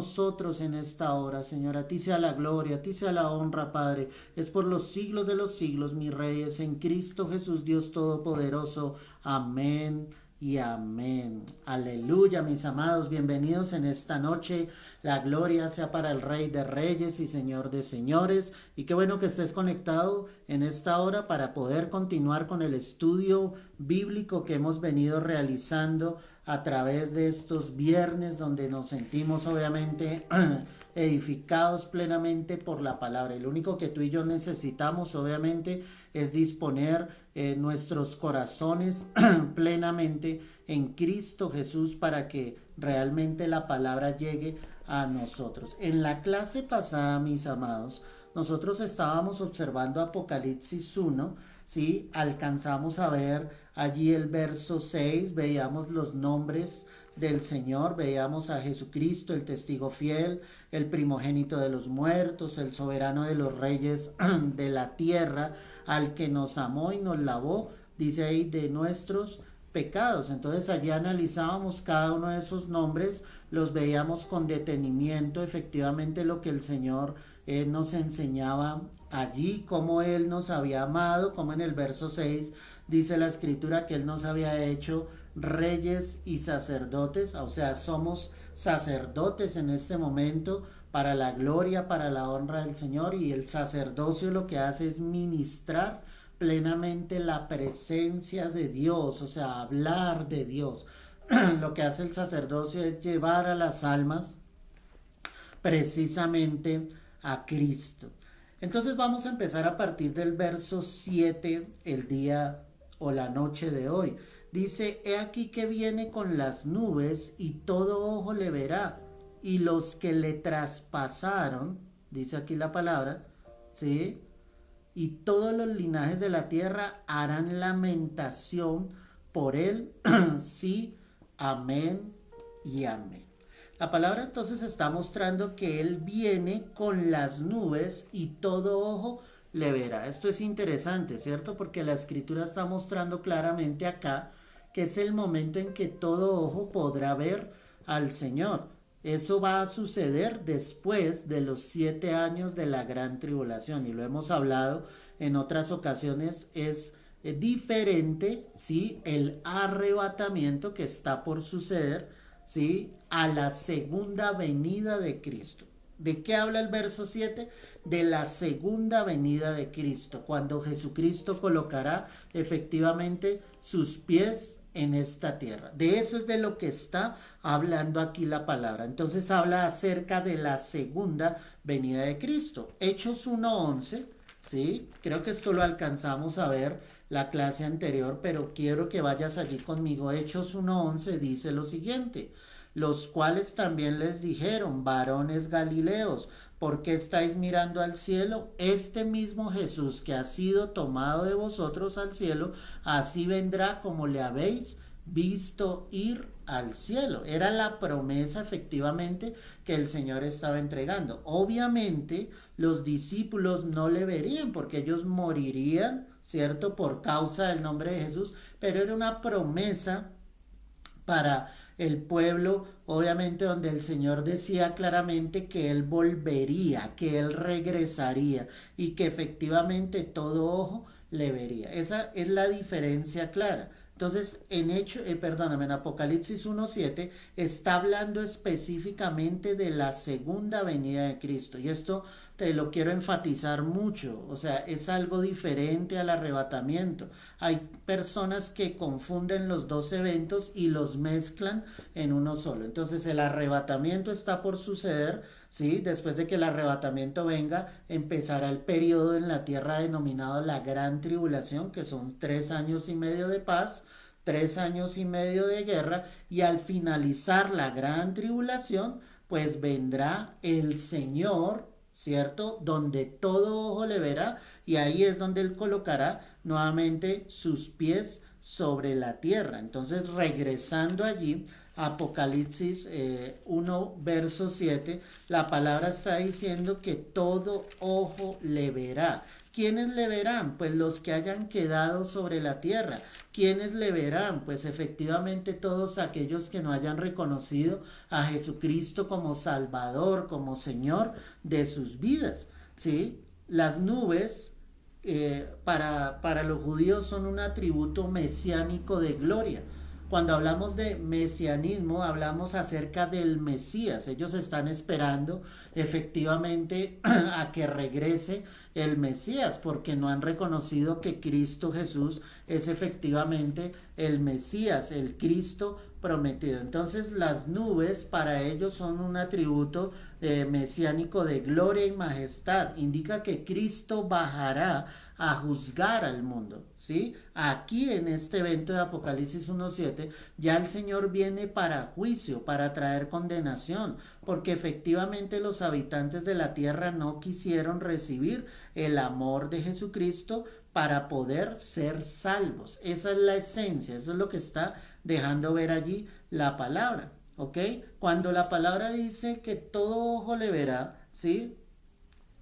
nosotros en esta hora, Señor. A ti sea la gloria, a ti sea la honra, Padre. Es por los siglos de los siglos, mi Rey, es en Cristo Jesús, Dios Todopoderoso. Amén y amén. Aleluya, mis amados, bienvenidos en esta noche. La gloria sea para el Rey de Reyes y Señor de Señores. Y qué bueno que estés conectado en esta hora para poder continuar con el estudio bíblico que hemos venido realizando a través de estos viernes donde nos sentimos obviamente edificados plenamente por la palabra. Y lo único que tú y yo necesitamos obviamente es disponer nuestros corazones plenamente en Cristo Jesús para que realmente la palabra llegue a nosotros. En la clase pasada, mis amados, nosotros estábamos observando Apocalipsis 1, ¿sí? Alcanzamos a ver allí el verso 6, veíamos los nombres del Señor, veíamos a Jesucristo, el testigo fiel, el primogénito de los muertos, el soberano de los reyes de la tierra, al que nos amó y nos lavó, dice ahí, de nuestros pecados. Entonces allí analizábamos cada uno de esos nombres, los veíamos con detenimiento, efectivamente lo que el Señor nos enseñaba allí, cómo Él nos había amado, como en el verso 6 dice la escritura que Él nos había hecho reyes y sacerdotes, o sea, somos sacerdotes en este momento para la gloria, para la honra del Señor, y el sacerdocio lo que hace es ministrar plenamente la presencia de Dios, o sea, hablar de Dios. Lo que hace el sacerdocio es llevar a las almas precisamente a Cristo. Entonces vamos a empezar a partir del verso 7 el día o la noche de hoy. Dice, he aquí que viene con las nubes y todo ojo le verá, y los que le traspasaron, dice aquí la palabra, ¿sí? Y todos los linajes de la tierra harán lamentación por él, sí, amén y amén. La palabra entonces está mostrando que Él viene con las nubes y todo ojo le verá. Esto es interesante, ¿cierto? Porque la escritura está mostrando claramente acá que es el momento en que todo ojo podrá ver al Señor. Eso va a suceder después de los 7 años de la gran tribulación, y lo hemos hablado en otras ocasiones. Es diferente, ¿sí? El arrebatamiento que está por suceder, ¿sí? A la segunda venida de Cristo. ¿De qué habla el verso 7? De la segunda venida de Cristo, cuando Jesucristo colocará efectivamente sus pies en esta tierra. De eso es de lo que está hablando aquí la palabra. Entonces habla acerca de la segunda venida de Cristo. Hechos 1:11, ¿sí? Creo que esto lo alcanzamos a ver la clase anterior, pero quiero que vayas allí conmigo. Hechos 1:11 dice lo siguiente: los cuales también les dijeron, varones Galileos, ¿por qué estáis mirando al cielo? Este mismo Jesús que ha sido tomado de vosotros al cielo, así vendrá como le habéis visto ir al cielo. Era la promesa efectivamente que el Señor estaba entregando. Obviamente los discípulos no le verían porque ellos morirían, ¿cierto? Por causa del nombre de Jesús, pero era una promesa para el pueblo, obviamente, donde el Señor decía claramente que Él volvería, que Él regresaría y que efectivamente todo ojo le vería. Esa es la diferencia clara. Entonces, en Apocalipsis 1:7 está hablando específicamente de la segunda venida de Cristo. Y esto te lo quiero enfatizar mucho. O sea, es algo diferente al arrebatamiento. Hay personas que confunden los dos eventos y los mezclan en uno solo. Entonces, el arrebatamiento está por suceder, ¿sí? Después de que el arrebatamiento venga, empezará el periodo en la tierra denominado la Gran Tribulación, que son 3 años y medio de paz, 3 años y medio de guerra, y al finalizar la Gran Tribulación, pues vendrá el Señor, ¿cierto? Donde todo ojo le verá, y ahí es donde Él colocará nuevamente sus pies sobre la tierra. Entonces, regresando allí Apocalipsis 1, verso 7, la palabra está diciendo que todo ojo le verá. ¿Quiénes le verán? Pues los que hayan quedado sobre la tierra. ¿Quiénes le verán? Pues efectivamente todos aquellos que no hayan reconocido a Jesucristo como Salvador, como Señor de sus vidas. ¿Sí? Las nubes para los judíos son un atributo mesiánico de gloria. Cuando hablamos de mesianismo, hablamos acerca del Mesías. Ellos están esperando efectivamente a que regrese el Mesías, porque no han reconocido que Cristo Jesús es efectivamente el Mesías, el Cristo prometido. Entonces las nubes para ellos son un atributo mesiánico de gloria y majestad. Indica que Cristo bajará a juzgar al mundo, ¿sí? Aquí en este evento de Apocalipsis 1:7 ya el Señor viene para juicio, para traer condenación, porque efectivamente los habitantes de la tierra no quisieron recibir el amor de Jesucristo para poder ser salvos. Esa es la esencia, eso es lo que está dejando ver allí la palabra, ¿ok? Cuando la palabra dice que todo ojo le verá, ¿sí?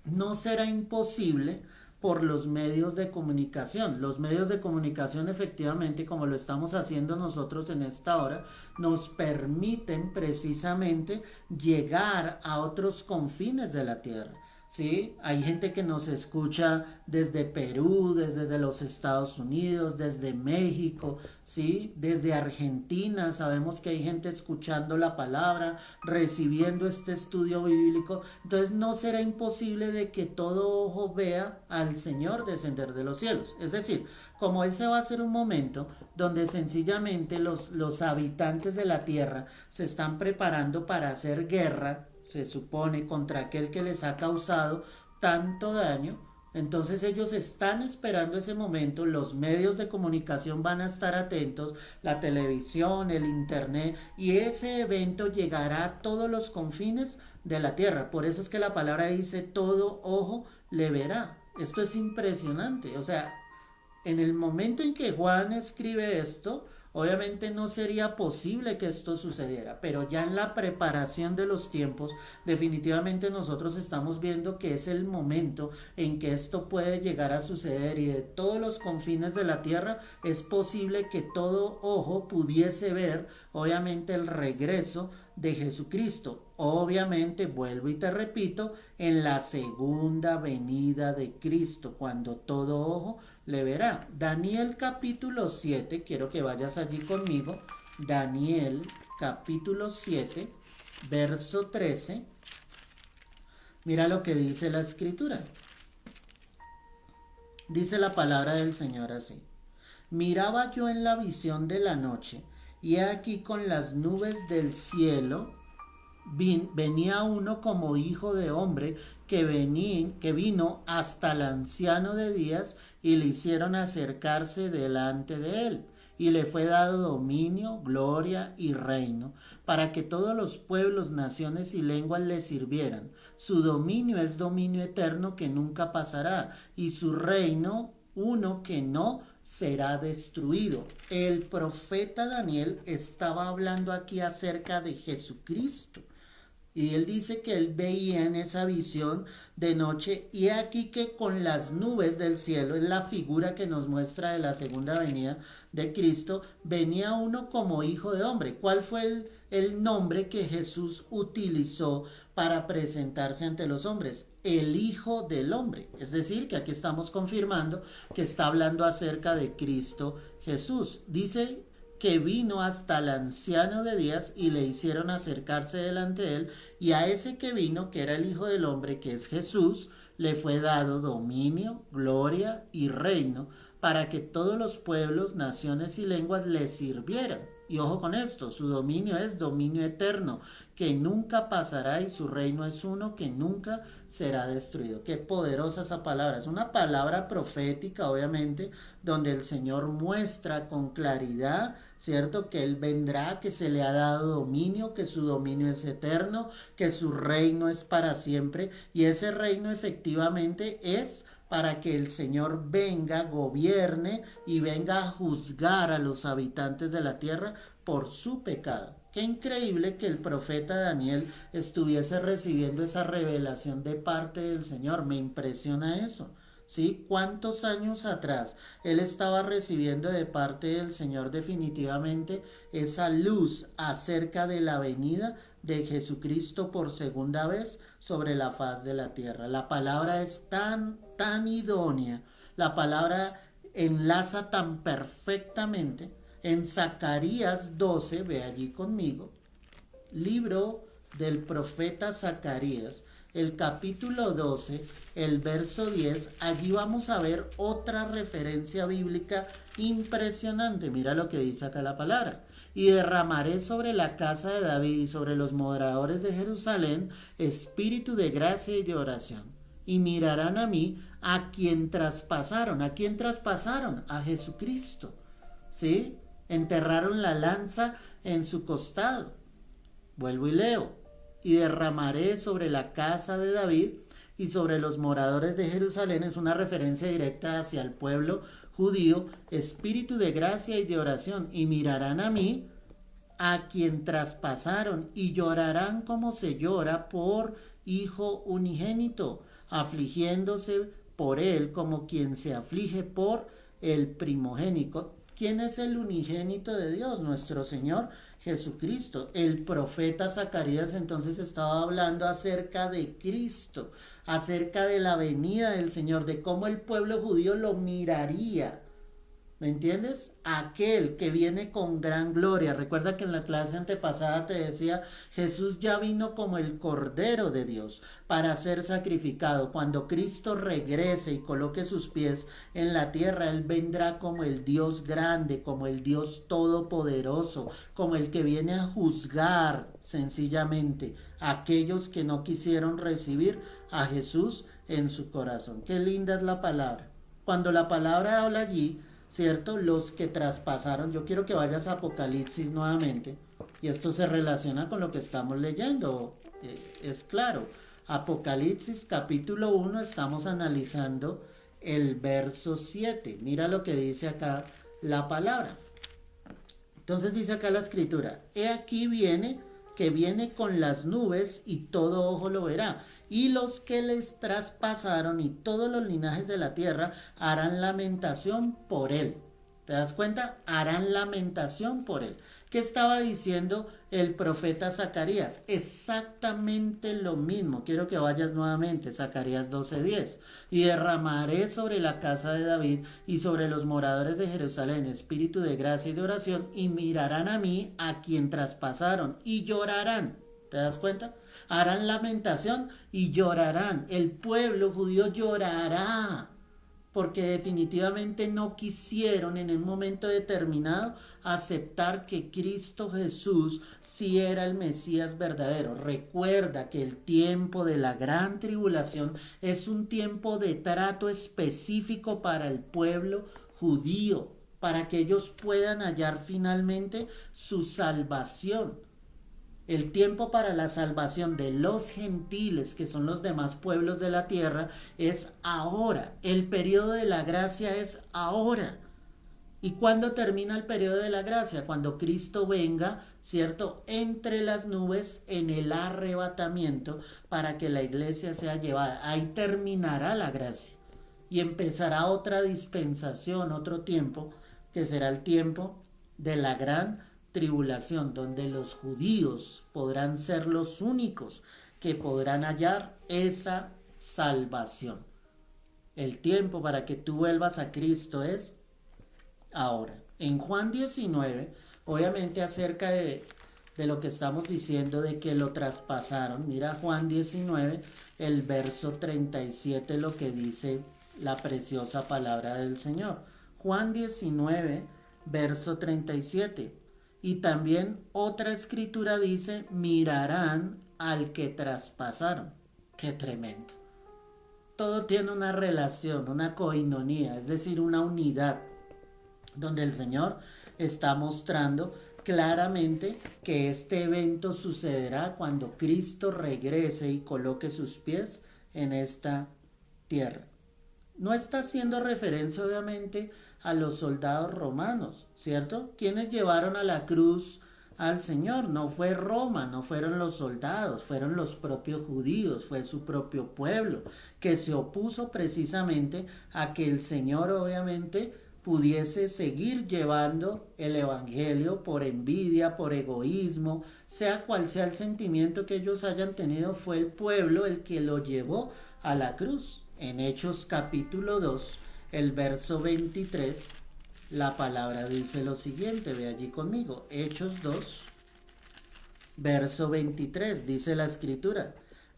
No será imposible por los medios de comunicación. Los medios de comunicación efectivamente, como lo estamos haciendo nosotros en esta hora, nos permiten precisamente llegar a otros confines de la tierra. ¿Sí? Hay gente que nos escucha desde Perú, desde los Estados Unidos, desde México, ¿sí? Desde Argentina. Sabemos que hay gente escuchando la palabra, recibiendo este estudio bíblico. Entonces no será imposible de que todo ojo vea al Señor descender de los cielos. Es decir, como ese va a ser un momento donde sencillamente los habitantes de la tierra se están preparando para hacer guerra, se supone, contra aquel que les ha causado tanto daño. Entonces ellos están esperando ese momento, los medios de comunicación van a estar atentos, la televisión, el internet, y ese evento llegará a todos los confines de la tierra. Por eso es que la palabra dice, todo ojo le verá. Esto es impresionante. O sea, en el momento en que Juan escribe esto, obviamente no sería posible que esto sucediera, pero ya en la preparación de los tiempos, definitivamente nosotros estamos viendo que es el momento en que esto puede llegar a suceder y de todos los confines de la tierra es posible que todo ojo pudiese ver, obviamente, el regreso de Jesucristo. Obviamente, vuelvo y te repito, en la segunda venida de Cristo, cuando todo ojo le verá. Daniel capítulo 7, quiero que vayas allí conmigo. Daniel capítulo 7, verso 13. Mira lo que dice la escritura. Dice la palabra del Señor así. Miraba yo en la visión de la noche, y he aquí con las nubes del cielo venía uno como hijo de hombre que vino hasta el anciano de días y le hicieron acercarse delante de él. Y le fue dado dominio, gloria y reino, para que todos los pueblos, naciones y lenguas le sirvieran. Su dominio es dominio eterno que nunca pasará, y su reino uno que no será destruido. El profeta Daniel estaba hablando aquí acerca de Jesucristo. Y él dice que él veía en esa visión de noche, y aquí que con las nubes del cielo, es la figura que nos muestra de la segunda venida de Cristo, venía uno como hijo de hombre. ¿Cuál fue el nombre que Jesús utilizó para presentarse ante los hombres? El Hijo del Hombre. Es decir, que aquí estamos confirmando que está hablando acerca de Cristo Jesús. Dice que vino hasta el anciano de días y le hicieron acercarse delante de él, y a ese que vino, que era el Hijo del Hombre, que es Jesús, le fue dado dominio, gloria y reino, para que todos los pueblos, naciones y lenguas le sirvieran. Y ojo con esto, su dominio es dominio eterno, que nunca pasará, y su reino es uno que nunca será destruido. Qué poderosa esa palabra. Es una palabra profética, obviamente, donde el Señor muestra con claridad, ¿cierto? Que Él vendrá, que se le ha dado dominio, que su dominio es eterno, que su reino es para siempre, y ese reino efectivamente es para que el Señor venga, gobierne y venga a juzgar a los habitantes de la tierra por su pecado. Qué increíble que el profeta Daniel estuviese recibiendo esa revelación de parte del Señor. Me impresiona eso. ¿Sí? ¿Cuántos años atrás él estaba recibiendo de parte del Señor definitivamente esa luz acerca de la venida de Jesucristo por segunda vez sobre la faz de la tierra? La palabra es tan idónea. La palabra enlaza tan perfectamente en Zacarías 12, ve allí conmigo, libro del profeta Zacarías, el capítulo 12, el verso 10, allí vamos a ver otra referencia bíblica impresionante. Mira lo que dice acá la palabra. Y derramaré sobre la casa de David y sobre los moradores de Jerusalén espíritu de gracia y de oración. Y mirarán a mí a quien traspasaron. ¿A quién traspasaron? A Jesucristo. ¿Sí? Enterraron la lanza en su costado. Vuelvo y leo. Y derramaré sobre la casa de David y sobre los moradores de Jerusalén. Es una referencia directa hacia el pueblo judío. Espíritu de gracia y de oración. Y mirarán a mí, a quien traspasaron, y llorarán como se llora por hijo unigénito, afligiéndose por él como quien se aflige por el primogénito. ¿Quién es el unigénito de Dios? Nuestro Señor Jesucristo. El profeta Zacarías entonces estaba hablando acerca de Cristo, acerca de la venida del Señor, de cómo el pueblo judío lo miraría. ¿Me entiendes? Aquel que viene con gran gloria. Recuerda que en la clase antepasada te decía, Jesús ya vino como el Cordero de Dios para ser sacrificado. Cuando Cristo regrese y coloque sus pies en la tierra, Él vendrá como el Dios grande, como el Dios todopoderoso, como el que viene a juzgar sencillamente a aquellos que no quisieron recibir a Jesús en su corazón. Qué linda es la palabra. Cuando la palabra habla allí, ¿cierto? Los que traspasaron, yo quiero que vayas a Apocalipsis nuevamente, y esto se relaciona con lo que estamos leyendo, es claro. Apocalipsis capítulo 1, estamos analizando el verso 7. Mira lo que dice acá la palabra. Entonces dice acá la escritura, he aquí viene, que viene con las nubes y todo ojo lo verá. Y los que les traspasaron y todos los linajes de la tierra harán lamentación por él. ¿Te das cuenta? Harán lamentación por él. ¿Qué estaba diciendo el profeta Zacarías? Exactamente lo mismo. Quiero que vayas nuevamente, Zacarías 12:10. Y derramaré sobre la casa de David y sobre los moradores de Jerusalén espíritu de gracia y de oración, y mirarán a mí, a quien traspasaron, y llorarán. ¿Te das cuenta? Harán lamentación y llorarán. El pueblo judío llorará porque definitivamente no quisieron en un momento determinado aceptar que Cristo Jesús sí era el Mesías verdadero. Recuerda que el tiempo de la gran tribulación es un tiempo de trato específico para el pueblo judío, para que ellos puedan hallar finalmente su salvación. El tiempo para la salvación de los gentiles, que son los demás pueblos de la tierra, es ahora. El periodo de la gracia es ahora. ¿Y cuándo termina el periodo de la gracia? Cuando Cristo venga, ¿cierto? Entre las nubes en el arrebatamiento para que la iglesia sea llevada. Ahí terminará la gracia. Y empezará otra dispensación, otro tiempo, que será el tiempo de la gran tribulación, donde los judíos podrán ser los únicos que podrán hallar esa salvación. El tiempo para que tú vuelvas a Cristo es ahora. En Juan 19, obviamente acerca de lo que estamos diciendo de que lo traspasaron, mira Juan 19, el verso 37, lo que dice la preciosa palabra del Señor. Juan 19, verso 37. Y también otra escritura dice, mirarán al que traspasaron. Qué tremendo. Todo tiene una relación, una coinonía, es decir, una unidad, donde el Señor está mostrando claramente que este evento sucederá cuando Cristo regrese y coloque sus pies en esta tierra. No está haciendo referencia, obviamente, a los soldados romanos, ¿cierto? Quienes llevaron a la cruz al Señor. No fue Roma, no fueron los soldados, fueron los propios judíos, fue su propio pueblo que se opuso precisamente a que el Señor obviamente pudiese seguir llevando el evangelio por envidia, por egoísmo, sea cual sea el sentimiento que ellos hayan tenido, fue el pueblo el que lo llevó a la cruz. En Hechos capítulo 2, el verso 23, la palabra dice lo siguiente, ve allí conmigo, Hechos 2, verso 23, dice la escritura: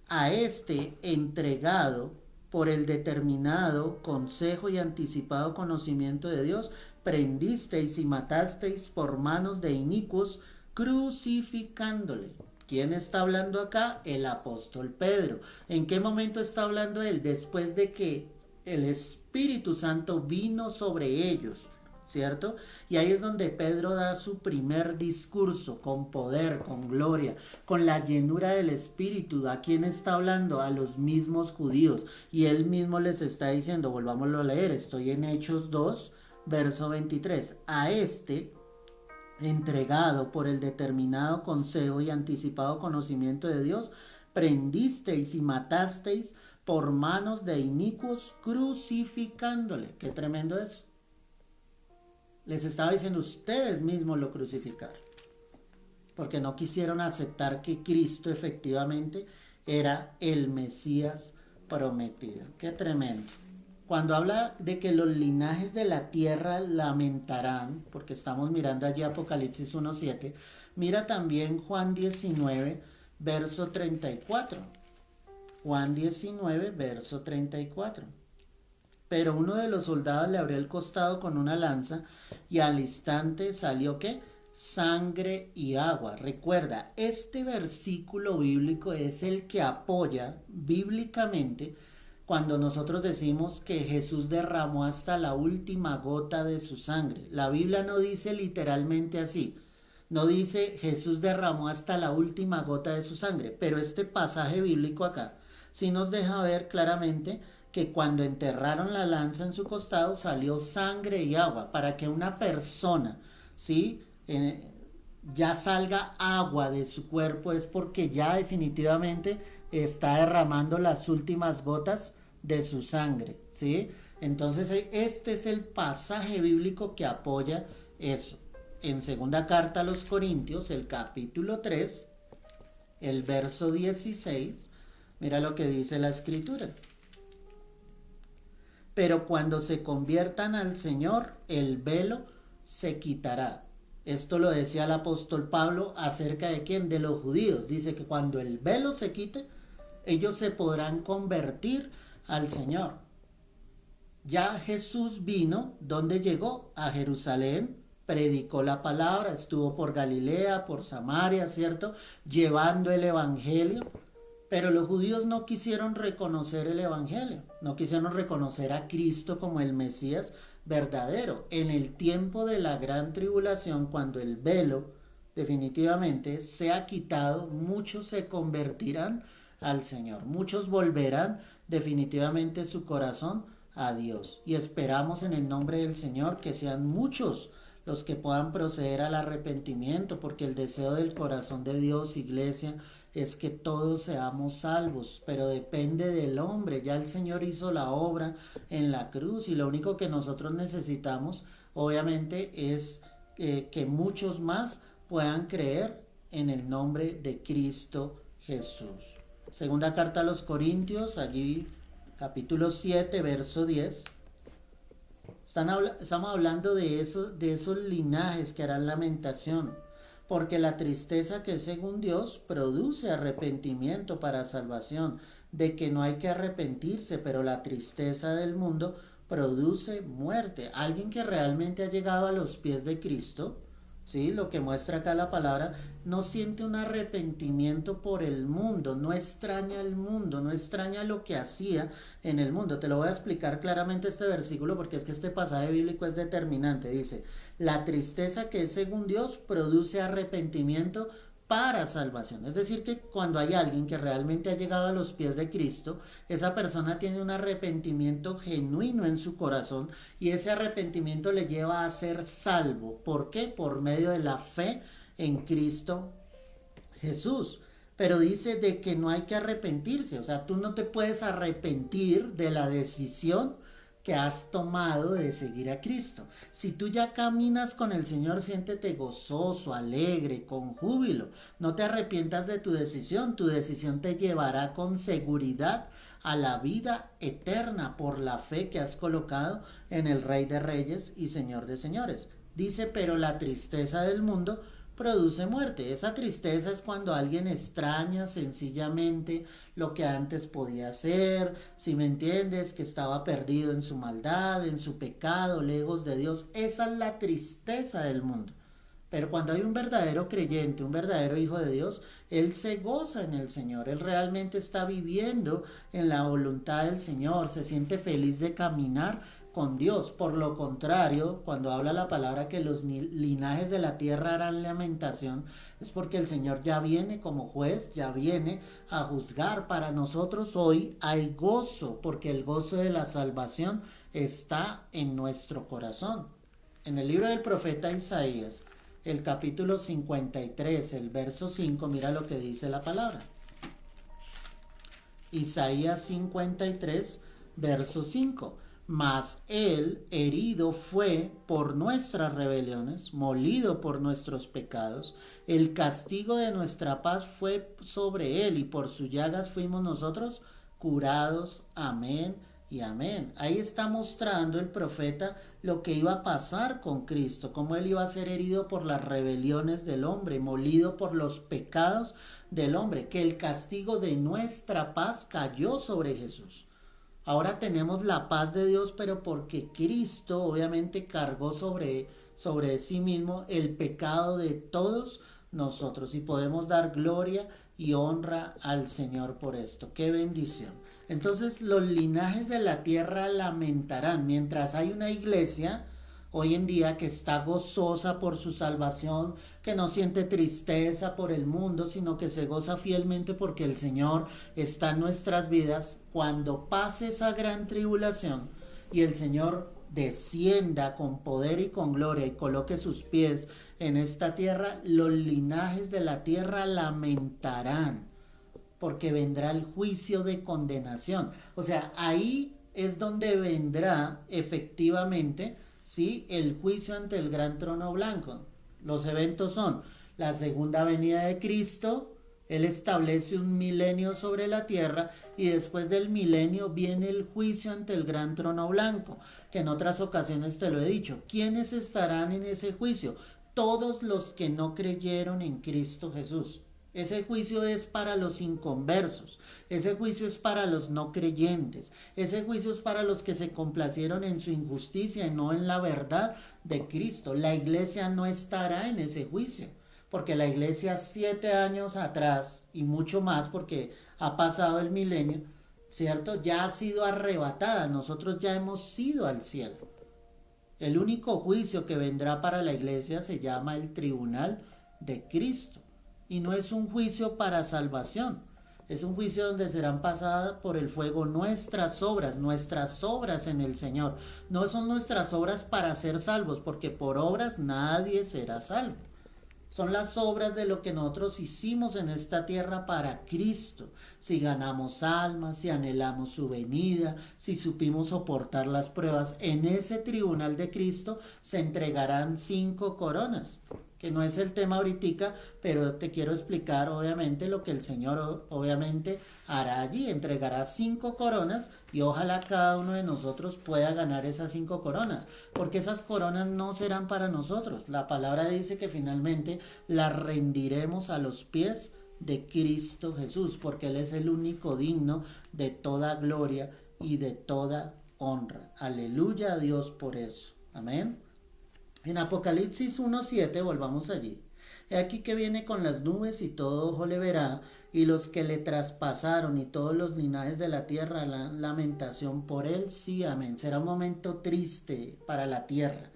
a este entregado por el determinado consejo y anticipado conocimiento de Dios, prendisteis y matasteis por manos de inicuos, crucificándole. ¿Quién está hablando acá? El apóstol Pedro. ¿En qué momento está hablando él? Después de que el Espíritu Santo vino sobre ellos, ¿cierto? Y ahí es donde Pedro da su primer discurso con poder, con gloria, con la llenura del Espíritu. ¿A quién está hablando? A los mismos judíos. Y él mismo les está diciendo, volvámoslo a leer, estoy en Hechos 2, verso 23. A este, entregado por el determinado consejo y anticipado conocimiento de Dios, prendisteis y matasteis por manos de inicuos, crucificándole. Qué tremendo eso. Les estaba diciendo, ustedes mismos lo crucificaron, porque no quisieron aceptar que Cristo efectivamente era el Mesías prometido. Qué tremendo. Cuando habla de que los linajes de la tierra lamentarán, porque estamos mirando allí Apocalipsis 1:7, mira también Juan 19, verso 34. Juan 19, verso 34. Pero uno de los soldados le abrió el costado con una lanza y al instante salió ¿qué? Sangre y agua. Recuerda, este versículo bíblico es el que apoya bíblicamente cuando nosotros decimos que Jesús derramó hasta la última gota de su sangre. La Biblia no dice literalmente así. No dice Jesús derramó hasta la última gota de su sangre. Pero este pasaje bíblico acá sí nos deja ver claramente que cuando enterraron la lanza en su costado salió sangre y agua, para que una persona, ¿sí? Ya salga agua de su cuerpo, es porque ya definitivamente está derramando las últimas gotas de su sangre, ¿sí? Entonces este es el pasaje bíblico que apoya eso. En segunda carta a los Corintios, el capítulo 3, el verso 16, mira lo que dice la escritura. Pero cuando se conviertan al Señor, el velo se quitará. Esto lo decía el apóstol Pablo acerca de quién, de los judíos. Dice que cuando el velo se quite, ellos se podrán convertir al Señor. Ya Jesús vino, ¿dónde llegó? A Jerusalén, predicó la palabra, estuvo por Galilea, por Samaria, ¿cierto? Llevando el evangelio. Pero los judíos no quisieron reconocer el evangelio, no quisieron reconocer a Cristo como el Mesías verdadero. En el tiempo de la gran tribulación, cuando el velo definitivamente sea quitado, muchos se convertirán al Señor, muchos volverán definitivamente su corazón a Dios. Y esperamos en el nombre del Señor que sean muchos los que puedan proceder al arrepentimiento, porque el deseo del corazón de Dios, iglesia, es que todos seamos salvos, pero depende del hombre. Ya el Señor hizo la obra en la cruz y lo único que nosotros necesitamos obviamente es que muchos más puedan creer en el nombre de Cristo Jesús. Segunda carta a los Corintios, allí capítulo 7, verso 10. Estamos hablando de esos linajes que harán lamentación, porque la tristeza que es según Dios produce arrepentimiento para salvación, de que no hay que arrepentirse, pero la tristeza del mundo produce muerte. Alguien que realmente ha llegado a los pies de Cristo, ¿sí? Lo que muestra acá la palabra, no siente un arrepentimiento por el mundo, no extraña el mundo, no extraña lo que hacía en el mundo. Te lo voy a explicar claramente este versículo porque es que este pasaje bíblico es determinante. Dice, la tristeza que es según Dios produce arrepentimiento para salvación. Es decir, que cuando hay alguien que realmente ha llegado a los pies de Cristo, esa persona tiene un arrepentimiento genuino en su corazón y ese arrepentimiento le lleva a ser salvo. ¿Por qué? Por medio de la fe en Cristo Jesús. Pero dice de que no hay que arrepentirse, o sea, tú no te puedes arrepentir de la decisión que has tomado de seguir a Cristo. Si tú ya caminas con el Señor, siéntete gozoso, alegre, con júbilo. No te arrepientas de tu decisión te llevará con seguridad a la vida eterna por la fe que has colocado en el Rey de Reyes y Señor de Señores. Dice, pero la tristeza del mundo produce muerte. Esa tristeza es cuando alguien extraña sencillamente lo que antes podía hacer, si me entiendes, que estaba perdido en su maldad, en su pecado, lejos de Dios. Esa es la tristeza del mundo. Pero cuando hay un verdadero creyente, un verdadero hijo de Dios, él se goza en el Señor, él realmente está viviendo en la voluntad del Señor, se siente feliz de caminar con Dios. Por lo contrario, cuando habla la palabra que los linajes de la tierra harán lamentación, es porque el Señor ya viene como juez, ya viene a juzgar. Para nosotros hoy hay gozo, porque el gozo de la salvación está en nuestro corazón. En el libro del profeta Isaías, el capítulo 53, el verso 5, mira lo que dice la palabra. Isaías 53, verso 5. Mas él herido fue por nuestras rebeliones, molido por nuestros pecados. El castigo de nuestra paz fue sobre él y por sus llagas fuimos nosotros curados. Amén y amén. Ahí está mostrando el profeta lo que iba a pasar con Cristo, cómo él iba a ser herido por las rebeliones del hombre, molido por los pecados del hombre, que el castigo de nuestra paz cayó sobre Jesús. Ahora tenemos la paz de Dios, pero porque Cristo obviamente cargó sobre sí mismo el pecado de todos nosotros, y podemos dar gloria y honra al Señor por esto. ¡Qué bendición! Entonces los linajes de la tierra lamentarán mientras hay una iglesia hoy en día que está gozosa por su salvación, que no siente tristeza por el mundo, sino que se goza fielmente porque el Señor está en nuestras vidas. Cuando pase esa gran tribulación y el Señor descienda con poder y con gloria y coloque sus pies en esta tierra, los linajes de la tierra lamentarán, porque vendrá el juicio de condenación. O sea, ahí es donde vendrá efectivamente, ¿sí?, el juicio ante el gran trono blanco. Los eventos son la segunda venida de Cristo, él establece un milenio sobre la tierra y después del milenio viene el juicio ante el gran trono blanco, que en otras ocasiones te lo he dicho. ¿Quiénes estarán en ese juicio? Todos los que no creyeron en Cristo Jesús. Ese juicio es para los inconversos, ese juicio es para los no creyentes, ese juicio es para los que se complacieron en su injusticia y no en la verdad de Cristo. La iglesia no estará en ese juicio, porque la iglesia 7 años atrás y mucho más, porque ha pasado el milenio, ¿cierto?, ya ha sido arrebatada, nosotros ya hemos ido al cielo. El único juicio que vendrá para la iglesia se llama el tribunal de Cristo. Y no es un juicio para salvación, es un juicio donde serán pasadas por el fuego nuestras obras en el Señor. No son nuestras obras para ser salvos, porque por obras nadie será salvo. Son las obras de lo que nosotros hicimos en esta tierra para Cristo. Si ganamos almas, si anhelamos su venida, si supimos soportar las pruebas, en ese tribunal de Cristo se entregarán 5 coronas. Que no es el tema ahorita, pero te quiero explicar obviamente lo que el Señor obviamente hará allí. Entregará 5 coronas y ojalá cada uno de nosotros pueda ganar esas 5 coronas, porque esas coronas no serán para nosotros. La palabra dice que finalmente las rendiremos a los pies de Cristo Jesús, porque Él es el único digno de toda gloria y de toda honra. Aleluya a Dios por eso. Amén. En Apocalipsis 1:7, volvamos allí. He aquí que viene con las nubes y todo ojo le verá, y los que le traspasaron y todos los linajes de la tierra harán lamentación por él. Sí, amén. Será un momento triste para la tierra,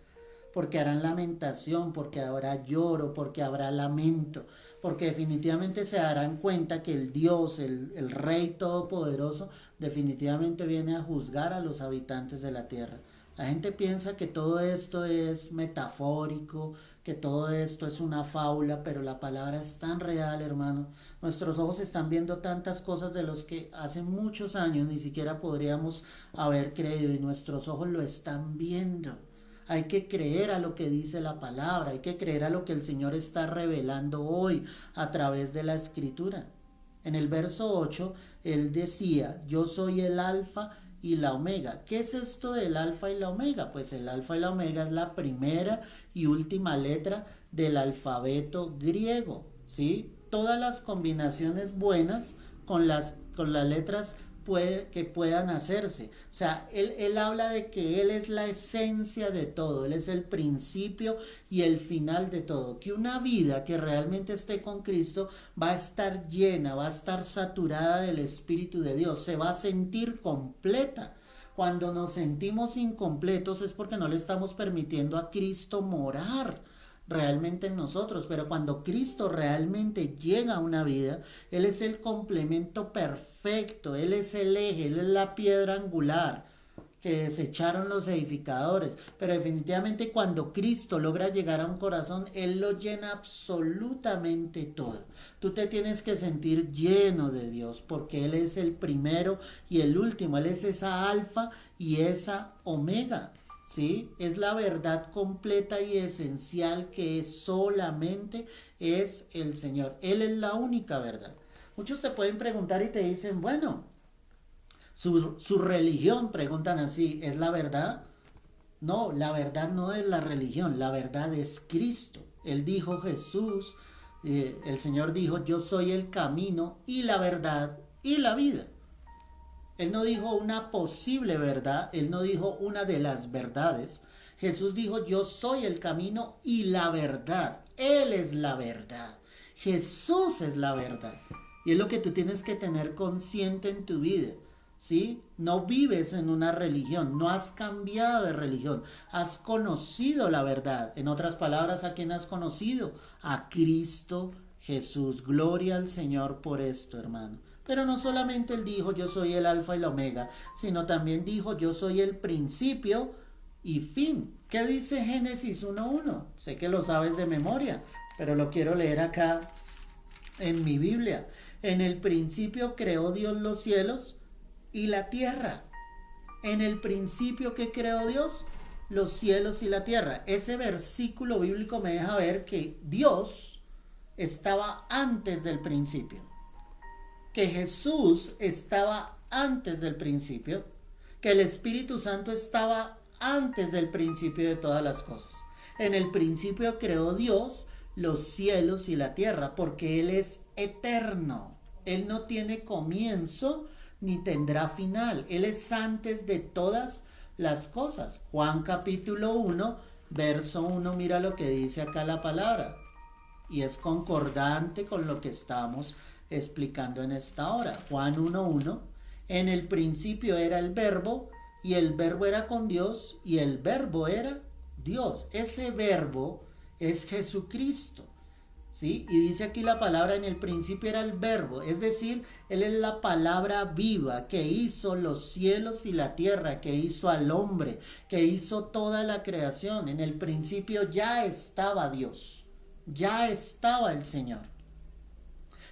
porque harán lamentación, porque habrá lloro, porque habrá lamento, porque definitivamente se darán cuenta que el Dios, el Rey Todopoderoso, definitivamente viene a juzgar a los habitantes de la tierra. La gente piensa que todo esto es metafórico, que todo esto es una fábula, pero la palabra es tan real, hermano. Nuestros ojos están viendo tantas cosas de los que hace muchos años ni siquiera podríamos haber creído y nuestros ojos lo están viendo. Hay que creer a lo que dice la palabra, hay que creer a lo que el Señor está revelando hoy a través de la Escritura. En el verso 8, Él decía, yo soy el alfa y la omega. ¿Qué es esto del alfa y la omega? Pues el alfa y la omega es la primera y última letra del alfabeto griego, ¿sí? Todas las combinaciones buenas con las letras que puedan hacerse. O sea, él habla de que Él es la esencia de todo, Él es el principio y el final de todo. Que una vida que realmente esté con Cristo va a estar llena, va a estar saturada del Espíritu de Dios, se va a sentir completa. Cuando nos sentimos incompletos es porque no le estamos permitiendo a Cristo morar realmente en nosotros, pero cuando Cristo realmente llega a una vida, Él es el complemento perfecto, Él es el eje, Él es la piedra angular que desecharon los edificadores, pero definitivamente cuando Cristo logra llegar a un corazón, Él lo llena absolutamente todo. Tú te tienes que sentir lleno de Dios, porque Él es el primero y el último, Él es esa alfa y esa omega. ¿Sí? Es la verdad completa y esencial que solamente es el Señor. Él es la única verdad. Muchos te pueden preguntar y te dicen, bueno, su religión, preguntan así, ¿es la verdad? No, la verdad no es la religión, la verdad es Cristo. Él dijo Jesús, el Señor dijo, yo soy el camino y la verdad y la vida. Él no dijo una posible verdad, Él no dijo una de las verdades. Jesús dijo, yo soy el camino y la verdad. Él es la verdad. Jesús es la verdad. Y es lo que tú tienes que tener consciente en tu vida. ¿Sí? No vives en una religión, no has cambiado de religión, has conocido la verdad. En otras palabras, ¿a quién has conocido? A Cristo Jesús. Gloria al Señor por esto, hermano. Pero no solamente Él dijo, yo soy el alfa y la omega, sino también dijo, yo soy el principio y fin. ¿Qué dice Génesis 1:1? Sé que lo sabes de memoria, pero lo quiero leer acá en mi Biblia. En el principio creó Dios los cielos y la tierra. En el principio, ¿qué creó Dios? Los cielos y la tierra. Ese versículo bíblico me deja ver que Dios estaba antes del principio, que Jesús estaba antes del principio, que el Espíritu Santo estaba antes del principio de todas las cosas. En el principio creó Dios los cielos y la tierra, porque Él es eterno. Él no tiene comienzo ni tendrá final. Él es antes de todas las cosas. Juan capítulo 1, verso 1, mira lo que dice acá la palabra. Y es concordante con lo que estamos explicando en esta hora. Juan 1:1, en el principio era el verbo y el verbo era con Dios y el verbo era Dios. Ese verbo es Jesucristo, ¿sí? Y dice aquí la palabra, en el principio era el verbo, es decir, Él es la palabra viva que hizo los cielos y la tierra, que hizo al hombre, que hizo toda la creación. En el principio ya estaba Dios, ya estaba el Señor.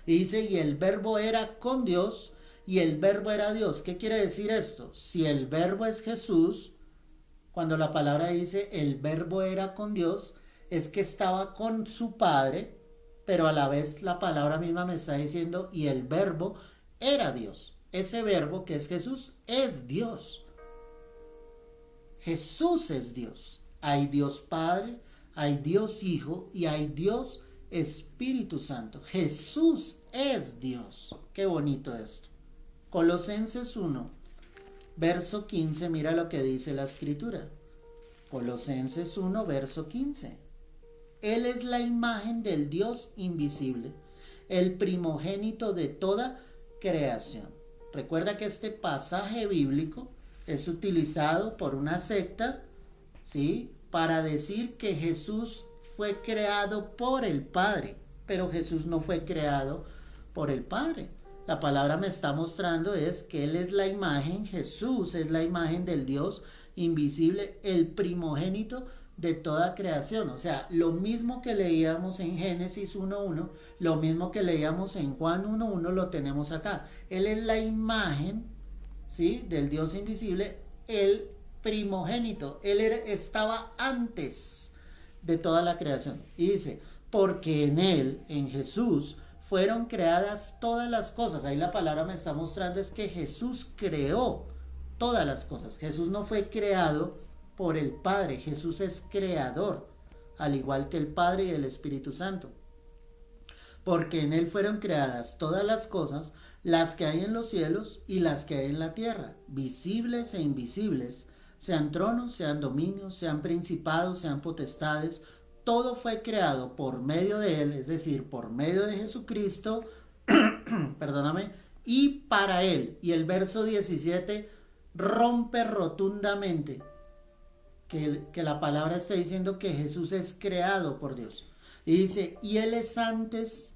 Y dice, y el verbo era con Dios y el verbo era Dios. ¿Qué quiere decir esto? Si el verbo es Jesús, cuando la palabra dice el verbo era con Dios, es que estaba con su Padre, pero a la vez la palabra misma me está diciendo y el verbo era Dios. Ese verbo que es Jesús es Dios. Jesús es Dios. Hay Dios Padre, hay Dios Hijo y hay Dios Espíritu Santo. Jesús es Dios. Qué bonito esto. Colosenses 1, verso 15, mira lo que dice la Escritura. Colosenses 1, verso 15. Él es la imagen del Dios invisible, el primogénito de toda creación. Recuerda que este pasaje bíblico es utilizado por una secta, ¿sí?, para decir que Jesús fue creado por el Padre, pero Jesús no fue creado por el Padre. La palabra me está mostrando es que Él es la imagen, Jesús es la imagen del Dios invisible, el primogénito de toda creación. O sea, lo mismo que leíamos en Génesis 1.1, lo mismo que leíamos en Juan 1.1, lo tenemos acá. Él es la imagen, ¿sí?, del Dios invisible, el primogénito. Él estaba antes de toda la creación. Y dice, porque en Él, en Jesús, fueron creadas todas las cosas. Ahí la palabra me está mostrando es que Jesús creó todas las cosas. Jesús no fue creado por el Padre, Jesús es creador, al igual que el Padre y el Espíritu Santo. Porque en Él fueron creadas todas las cosas, las que hay en los cielos y las que hay en la tierra, visibles e invisibles, sean tronos, sean dominios, sean principados, sean potestades. Todo fue creado por medio de Él, es decir, por medio de Jesucristo, perdóname, y para Él. Y el verso 17 rompe rotundamente que la palabra está diciendo que Jesús es creado por Dios. Y dice, y Él es antes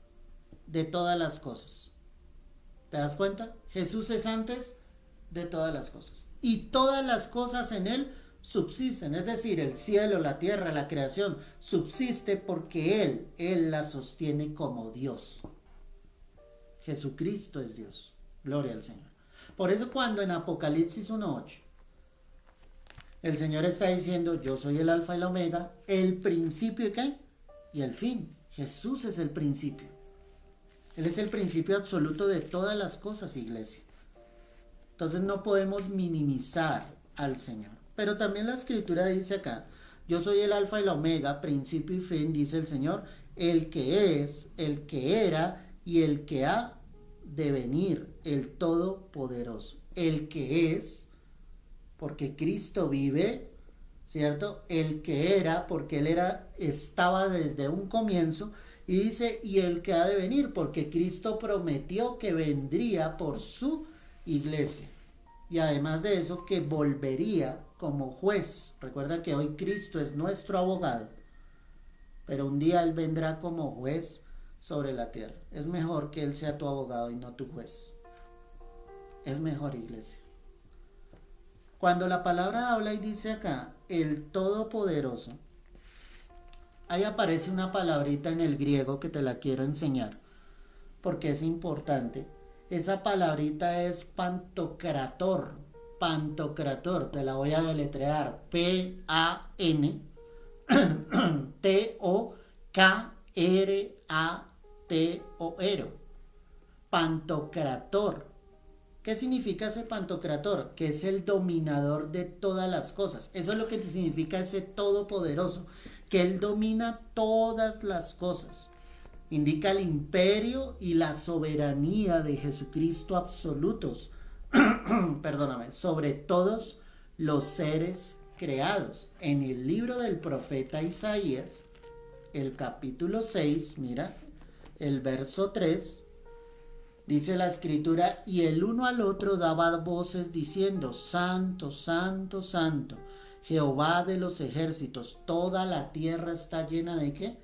de todas las cosas. ¿Te das cuenta? Jesús es antes de todas las cosas. Y todas las cosas en Él subsisten, es decir, el cielo, la tierra, la creación, subsiste porque Él la sostiene como Dios. Jesucristo es Dios. Gloria al Señor. Por eso cuando en Apocalipsis 1.8 el Señor está diciendo, yo soy el alfa y la omega, el principio y ¿qué? Y el fin. Jesús es el principio. Él es el principio absoluto de todas las cosas, iglesia. Entonces no podemos minimizar al Señor. Pero también la Escritura dice acá, yo soy el alfa y la omega, principio y fin, dice el Señor, el que es, el que era y el que ha de venir, el Todopoderoso. El que es, porque Cristo vive, ¿cierto? El que era, porque Él estaba desde un comienzo. Y dice, y el que ha de venir, porque Cristo prometió que vendría por su iglesia. Y además de eso, que volvería como juez. Recuerda que hoy Cristo es nuestro abogado, pero un día Él vendrá como juez sobre la tierra. Es mejor que Él sea tu abogado y no tu juez. Es mejor, iglesia. Cuando la palabra habla y dice acá, el Todopoderoso, ahí aparece una palabrita en el griego que te la quiero enseñar, porque es importante. Esa palabrita es pantocrator. Pantocrator, te la voy a deletrear. P-A-N-T-O-K-R-A-T-O-R. Pantocrator. ¿Qué significa ese pantocrator? Que es el dominador de todas las cosas. Eso es lo que significa ese todopoderoso, que Él domina todas las cosas. Indica el imperio y la soberanía de Jesucristo absolutos, perdóname, sobre todos los seres creados. En el libro del profeta Isaías, el capítulo 6, mira, el verso 3, dice la Escritura, y el uno al otro daba voces diciendo, Santo, Santo, Santo, Jehová de los ejércitos, toda la tierra está llena de ¿qué?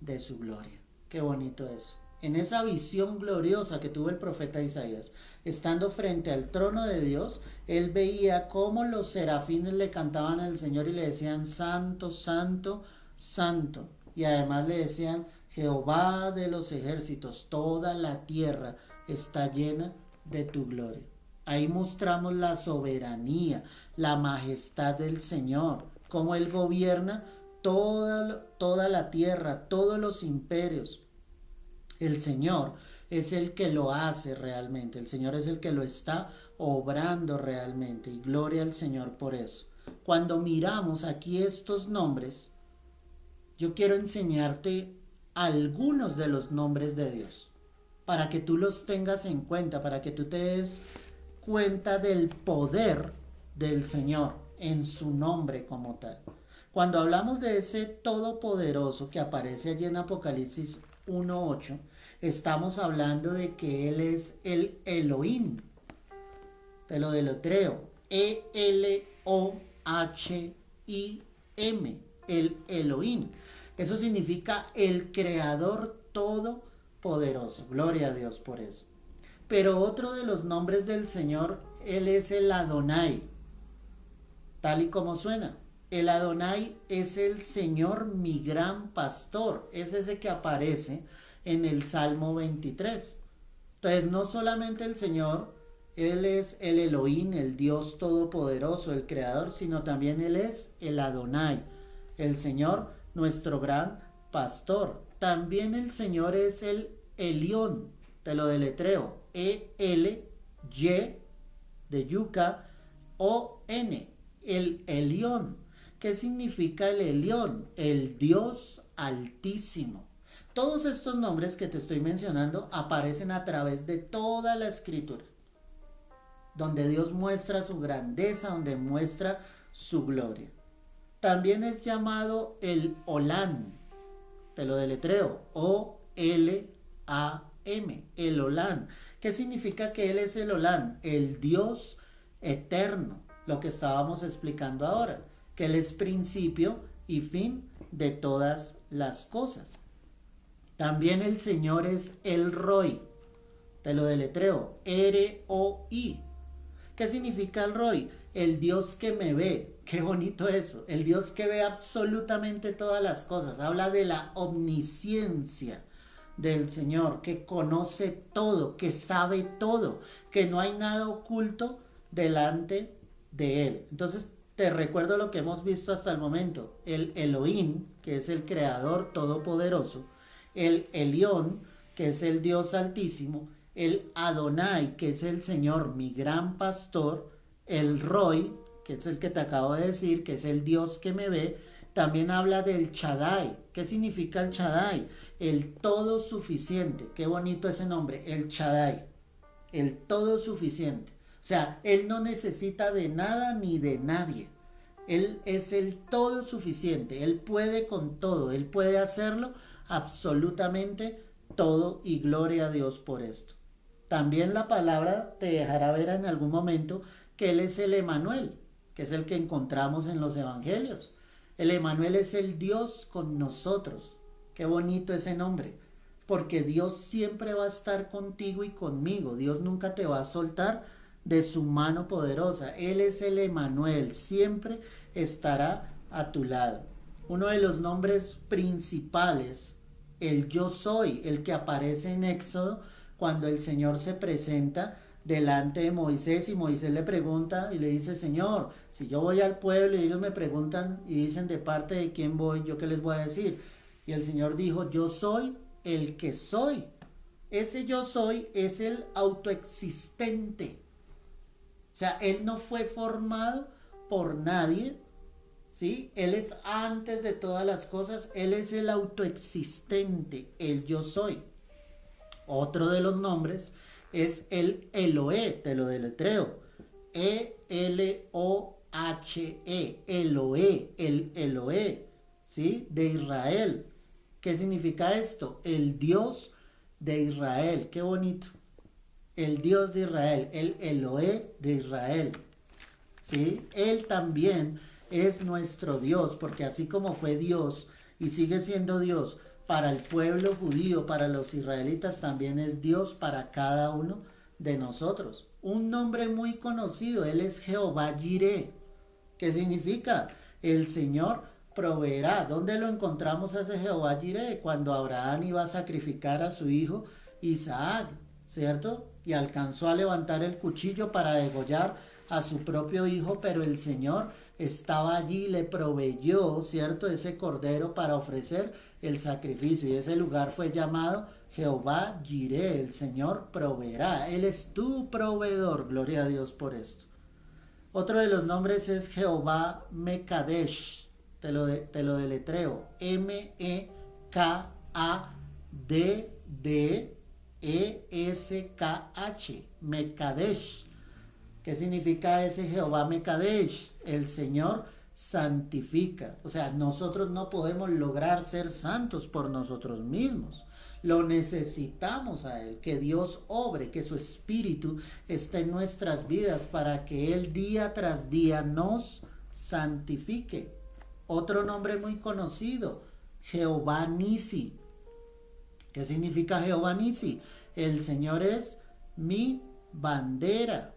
De su gloria. Qué bonito eso. En esa visión gloriosa que tuvo el profeta Isaías, estando frente al trono de Dios, él veía cómo los serafines le cantaban al Señor y le decían, Santo, Santo, Santo. Y además le decían, Jehová de los ejércitos, toda la tierra está llena de tu gloria. Ahí mostramos la soberanía, la majestad del Señor, cómo Él gobierna toda la tierra, todos los imperios. El Señor es el que lo hace realmente, el Señor es el que lo está obrando realmente, y gloria al Señor por eso. Cuando miramos aquí estos nombres, yo quiero enseñarte algunos de los nombres de Dios, para que tú los tengas en cuenta, para que tú te des cuenta del poder del Señor en su nombre como tal. Cuando hablamos de ese todopoderoso que aparece allí en Apocalipsis 1.8, estamos hablando de que Él es el Elohim. Te lo deletreo. E-L-O-H-I-M. El Elohim. Eso significa el Creador Todopoderoso. Gloria a Dios por eso. Pero otro de los nombres del Señor, Él es el Adonai. tal y como suena. El Adonai es el Señor mi gran pastor. Es ese que aparece en el Salmo 23. Entonces, no solamente el Señor, Él es el Elohim, el Dios todopoderoso, el Creador, sino también Él es el Adonai, el Señor, nuestro gran pastor. También el Señor es el Elión, te lo deletreo, E-L-Y de yuca, O-N, el Elión. ¿Qué significa el Elión? El Dios Altísimo. Todos estos nombres que te estoy mencionando aparecen a través de toda la escritura, donde Dios muestra su grandeza, donde muestra su gloria. También es llamado el Olán, te lo deletreo, O-L-A-M, el Olán. ¿Qué significa que Él es el Olán? El Dios eterno, lo que estábamos explicando ahora, que Él es principio y fin de todas las cosas. También el Señor es el Roi, te lo deletreo, R-O-I. ¿Qué significa el Roi? El Dios que me ve. Qué bonito eso. El Dios que ve absolutamente todas las cosas. Habla de la omnisciencia del Señor, que conoce todo, que sabe todo, que no hay nada oculto delante de Él. Entonces, te recuerdo lo que hemos visto hasta el momento. El Elohim, que es el Creador Todopoderoso. El Elión, que es el Dios Altísimo. El Adonai, que es el Señor, mi gran pastor. El Roi, que es el que te acabo de decir, que es el Dios que me ve. También habla del Shaddai. ¿Qué significa el Shaddai? El todo suficiente. Qué bonito ese nombre, el Shaddai. El todo suficiente. O sea, Él no necesita de nada ni de nadie. Él es el todo suficiente. Él puede con todo. Él puede hacerlo absolutamente todo, y gloria a Dios por esto. También la palabra te dejará ver en algún momento que Él es el Emanuel, que es el que encontramos en los evangelios. El Emanuel es el Dios con nosotros. Qué bonito ese nombre, porque Dios siempre va a estar contigo y conmigo. Dios nunca te va a soltar de su mano poderosa. Él es el Emanuel, siempre estará a tu lado. Uno de los nombres principales, el Yo Soy, el que aparece en Éxodo, cuando el Señor se presenta delante de Moisés y Moisés le pregunta y le dice: Señor, si yo voy al pueblo y ellos me preguntan y dicen de parte de quién voy, ¿yo qué les voy a decir? Y el Señor dijo: yo soy el que soy. Ese yo soy es el autoexistente. O sea, Él no fue formado por nadie, ¿sí? Él es antes de todas las cosas. Él es el autoexistente, el yo soy. Otro de los nombres es el Eloé, te lo deletreo, E-L-O-H-E, Eloé, el Eloé, ¿sí? De Israel. ¿Qué significa esto? El Dios de Israel. Qué bonito. El Dios de Israel, el Eloé de Israel, ¿sí? Él también es nuestro Dios, porque así como fue Dios y sigue siendo Dios para el pueblo judío, para los israelitas, también es Dios para cada uno de nosotros. Un nombre muy conocido, Él es Jehová Jireh. ¿Qué significa? El Señor proveerá. ¿Dónde lo encontramos a ese Jehová Jireh? Cuando Abraham iba a sacrificar a su hijo Isaac, ¿cierto? Y alcanzó a levantar el cuchillo para degollar a su propio hijo, pero el Señor estaba allí, le proveyó, ¿cierto?, ese cordero para ofrecer el sacrificio, y ese lugar fue llamado Jehová Jireh, el Señor proveerá. Él es tu proveedor, gloria a Dios por esto. Otro de los nombres es Jehová Mekadesh, te lo deletreo, M-E-K-A-D-D-E-S-K-H, Mekadesh. ¿Qué significa ese Jehová Mekadesh? El Señor santifica. O sea, nosotros no podemos lograr ser santos por nosotros mismos. Lo necesitamos a Él, que Dios obre, que su Espíritu esté en nuestras vidas para que Él día tras día nos santifique. Otro nombre muy conocido, Jehová Nisi. ¿Qué significa Jehová Nisi? El Señor es mi bandera.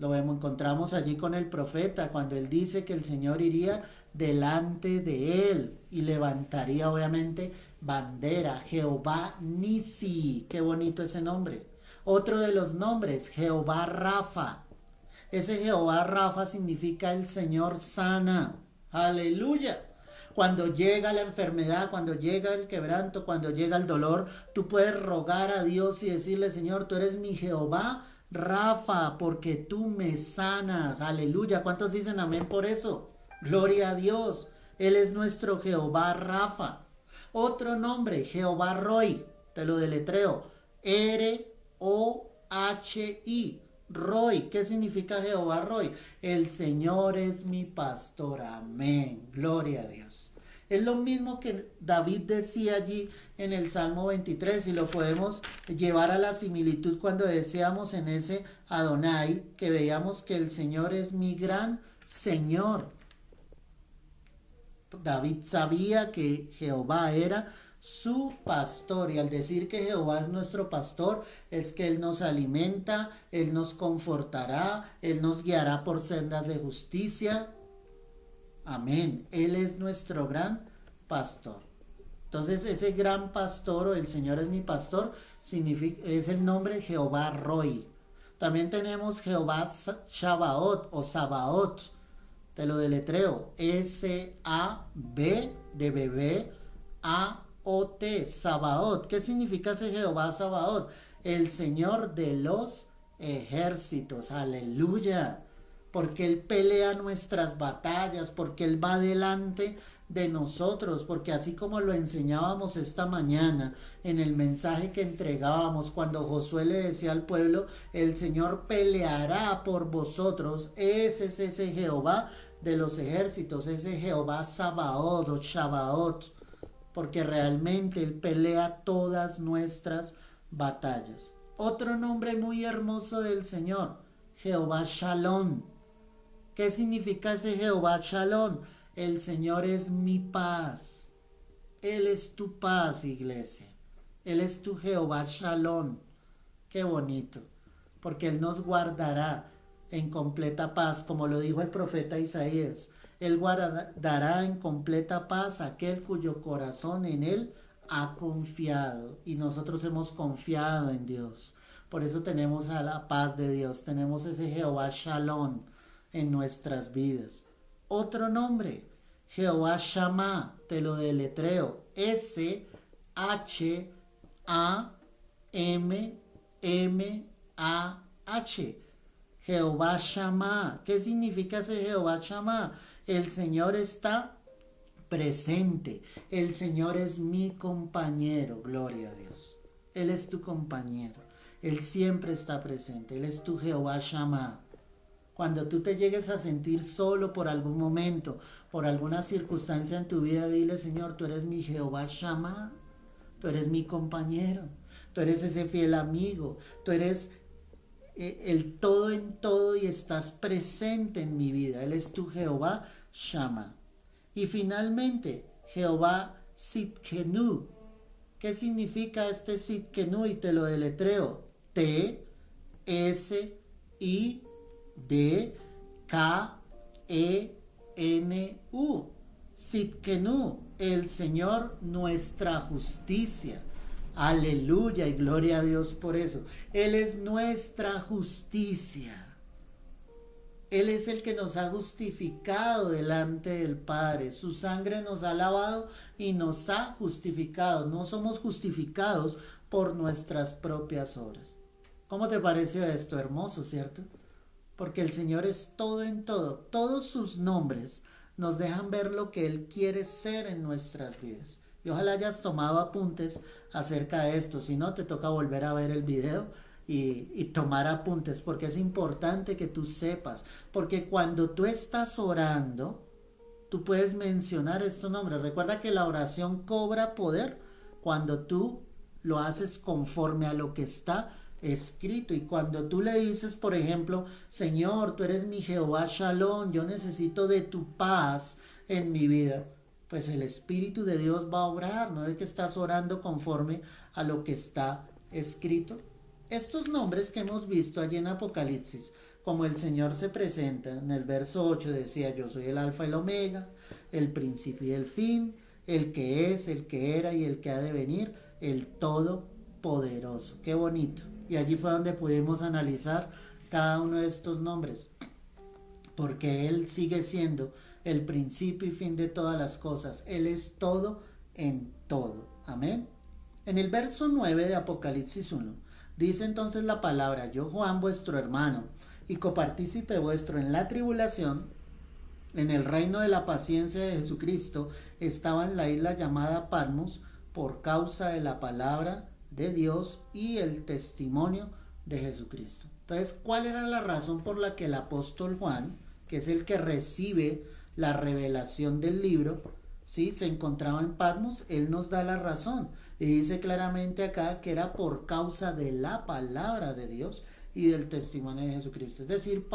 encontramos allí con el profeta cuando él dice que el Señor iría delante de él y levantaría obviamente bandera. Jehová Nisi, qué bonito ese nombre. Otro de los nombres, Jehová Rafa. Ese Jehová Rafa significa el Señor sana. Aleluya. Cuando llega la enfermedad, cuando llega el quebranto, cuando llega el dolor, tú puedes rogar a Dios y decirle, Señor, tú eres mi Jehová Rafa, porque tú me sanas. Aleluya. ¿Cuántos dicen amén por eso? Gloria a Dios. Él es nuestro Jehová Rafa. Otro nombre, Jehová Roy. Te lo deletreo. R-O-H-I. Roy. ¿Qué significa Jehová Roy? El Señor es mi pastor. Amén. Gloria a Dios. Es lo mismo que David decía allí en el Salmo 23 y lo podemos llevar a la similitud cuando decíamos en ese Adonai que veíamos que el Señor es mi gran Señor. David sabía que Jehová era su pastor y al decir que Jehová es nuestro pastor es que Él nos alimenta, Él nos confortará, Él nos guiará por sendas de justicia. Amén. Él es nuestro gran pastor. Entonces ese gran pastor o el Señor es mi pastor es el nombre Jehová Roy. También tenemos Jehová Shabaot o Sabaot. Te lo deletreo. S-A-B de bebé A-O-T. Sabaot. ¿Qué significa ese Jehová Sabaot? El Señor de los ejércitos. Aleluya. Porque Él pelea nuestras batallas, porque Él va delante de nosotros, porque así como lo enseñábamos esta mañana en el mensaje que entregábamos cuando Josué le decía al pueblo, el Señor peleará por vosotros. Ese es ese Jehová de los ejércitos, ese Jehová Sabaoth o Shabaoth, porque realmente Él pelea todas nuestras batallas. Otro nombre muy hermoso del Señor, Jehová Shalom. ¿Qué significa ese Jehová Shalom? El Señor es mi paz. Él es tu paz, iglesia. Él es tu Jehová Shalom. Qué bonito. Porque Él nos guardará en completa paz, como lo dijo el profeta Isaías. Él guardará en completa paz a aquel cuyo corazón en Él ha confiado. Y nosotros hemos confiado en Dios. Por eso tenemos a la paz de Dios. Tenemos ese Jehová Shalom en nuestras vidas. Otro nombre, Jehová Shammah, te lo deletreo, S-H-A-M-M-A-H, Jehová Shammah. ¿Qué significa ese Jehová Shammah? El Señor está presente, el Señor es mi compañero, gloria a Dios. Él es tu compañero, Él siempre está presente, Él es tu Jehová Shammah. Cuando tú te llegues a sentir solo por algún momento, por alguna circunstancia en tu vida, dile, Señor, tú eres mi Jehová Shammah, tú eres mi compañero, tú eres ese fiel amigo, tú eres el todo en todo y estás presente en mi vida. Él es tu Jehová Shammah. Y finalmente, Jehová Sidkenu. ¿Qué significa este Sidkenu? Y te lo deletreo. T-S-I-D-K-E-N-U. Sidkenu, el Señor nuestra justicia. Aleluya y gloria a Dios por eso. Él es nuestra justicia. Él es el que nos ha justificado delante del Padre. Su sangre nos ha lavado y nos ha justificado. No somos justificados por nuestras propias obras. ¿Cómo te pareció esto? Hermoso, ¿cierto? Porque el Señor es todo en todo. Todos sus nombres nos dejan ver lo que Él quiere ser en nuestras vidas. Y ojalá hayas tomado apuntes acerca de esto. Si no, te toca volver a ver el video y tomar apuntes, porque es importante que tú sepas. Porque cuando tú estás orando, tú puedes mencionar estos nombres. Recuerda que la oración cobra poder cuando tú lo haces conforme a lo que está escrito. Y cuando tú le dices, por ejemplo, Señor, tú eres mi Jehová Shalom, yo necesito de tu paz en mi vida, pues el Espíritu de Dios va a obrar. ¿No es que estás orando conforme a lo que está escrito? Estos nombres que hemos visto allí en Apocalipsis como el Señor se presenta en el verso 8, decía: yo soy el alfa y el omega, el principio y el fin, el que es, el que era y el que ha de venir, el todopoderoso. Qué bonito. Y allí fue donde pudimos analizar cada uno de estos nombres, porque Él sigue siendo el principio y fin de todas las cosas. Él es todo en todo. Amén. En el verso 9 de Apocalipsis 1, dice entonces la palabra: yo, Juan, vuestro hermano, y copartícipe vuestro en la tribulación, en el reino de la paciencia de Jesucristo, estaba en la isla llamada Patmos, por causa de la palabra de Dios y el testimonio de Jesucristo. Entonces, ¿cuál era la razón por la que el apóstol Juan, que es el que recibe la revelación del libro, ¿sí?, se encontraba en Patmos? Él nos da la razón y dice claramente acá que era por causa de la palabra de Dios y del testimonio de Jesucristo. Es decir,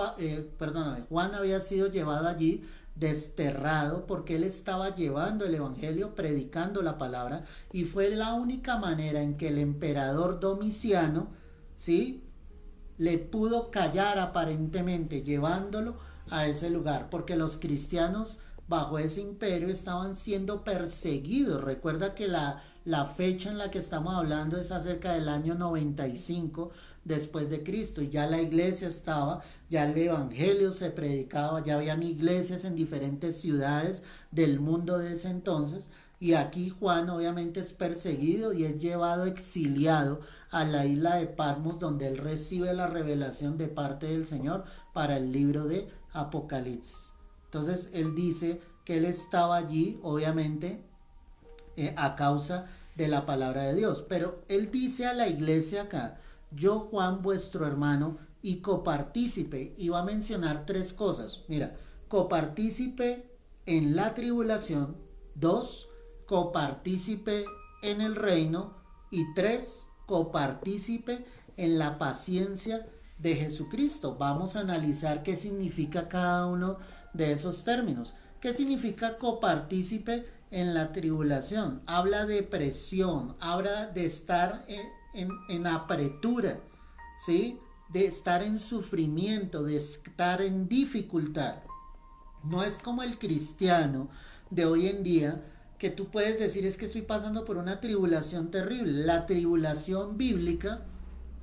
Juan había sido llevado allí desterrado porque él estaba llevando el evangelio, predicando la palabra, y fue la única manera en que el emperador Domiciano, ¿sí?, le pudo callar aparentemente, llevándolo a ese lugar, porque los cristianos bajo ese imperio estaban siendo perseguidos. Recuerda que la fecha en la que estamos hablando es acerca del año 95 después de Cristo, y ya la iglesia estaba, ya el evangelio se predicaba, ya habían iglesias en diferentes ciudades del mundo de ese entonces. Y aquí Juan obviamente es perseguido y es llevado exiliado a la isla de Patmos, donde él recibe la revelación de parte del Señor para el libro de Apocalipsis. Entonces él dice que él estaba allí obviamente a causa de la palabra de Dios. Pero él dice a la iglesia acá: yo, Juan, vuestro hermano y copartícipe, y va a mencionar tres cosas. Mira: copartícipe en la tribulación; 2, copartícipe en el reino; y 3, copartícipe en la paciencia de Jesucristo. Vamos a analizar qué significa cada uno de esos términos. ¿Qué significa copartícipe en la tribulación? Habla de presión, habla de estar en apretura, ¿sí?, de estar en sufrimiento, de estar en dificultad. No es como el cristiano de hoy en día, que tú puedes decir: es que estoy pasando por una tribulación terrible. La tribulación bíblica,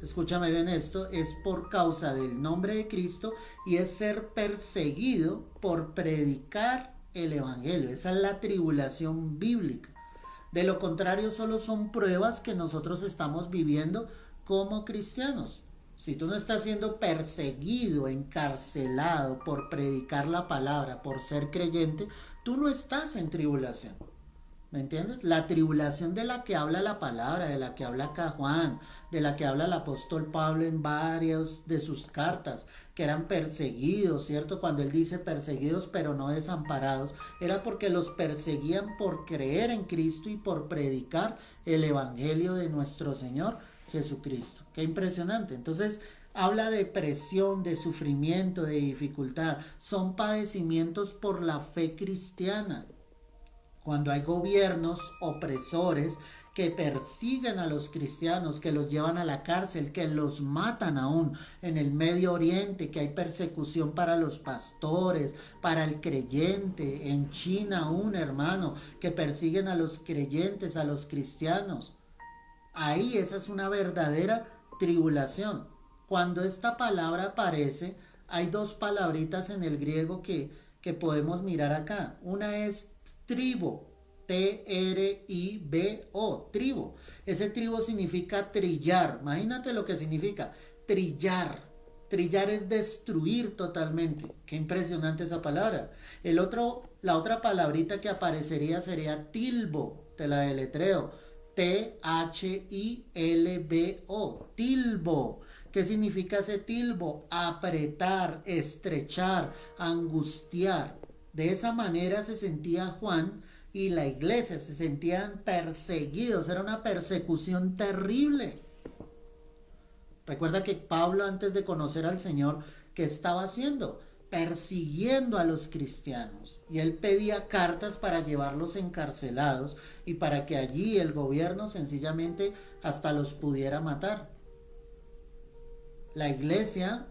escúchame bien esto, es por causa del nombre de Cristo y es ser perseguido por predicar el evangelio. Esa es la tribulación bíblica. De lo contrario, solo son pruebas que nosotros estamos viviendo como cristianos. Si tú no estás siendo perseguido, encarcelado por predicar la palabra, por ser creyente, tú no estás en tribulación. ¿Me entiendes? La tribulación de la que habla la palabra, de la que habla acá Juan, de la que habla el apóstol Pablo en varias de sus cartas, que eran perseguidos, ¿cierto? Cuando él dice perseguidos pero no desamparados, era porque los perseguían por creer en Cristo y por predicar el evangelio de nuestro Señor Jesucristo. Qué impresionante. Entonces, habla de presión, de sufrimiento, de dificultad. Son padecimientos por la fe cristiana. Cuando hay gobiernos opresores que persiguen a los cristianos, que los llevan a la cárcel, que los matan aún en el Medio Oriente, que hay persecución para los pastores, para el creyente, en China aún, hermano, que persiguen a los creyentes, a los cristianos. Ahí esa es una verdadera tribulación. Cuando esta palabra aparece, hay dos palabritas en el griego que podemos mirar acá. Una es tribo, T-R-I-B-O, tribo. Ese tribo significa trillar. Imagínate lo que significa trillar. Trillar es destruir totalmente. Qué impresionante esa palabra. La otra palabrita que aparecería sería tilbo. Te la deletreo: T-H-I-L-B-O, tilbo. ¿Qué significa ese tilbo? Apretar, estrechar, angustiar. De esa manera se sentía Juan y la iglesia, se sentían perseguidos, era una persecución terrible. Recuerda que Pablo, antes de conocer al Señor, ¿qué estaba haciendo? Persiguiendo a los cristianos. Y él pedía cartas para llevarlos encarcelados y para que allí el gobierno sencillamente hasta los pudiera matar. La iglesia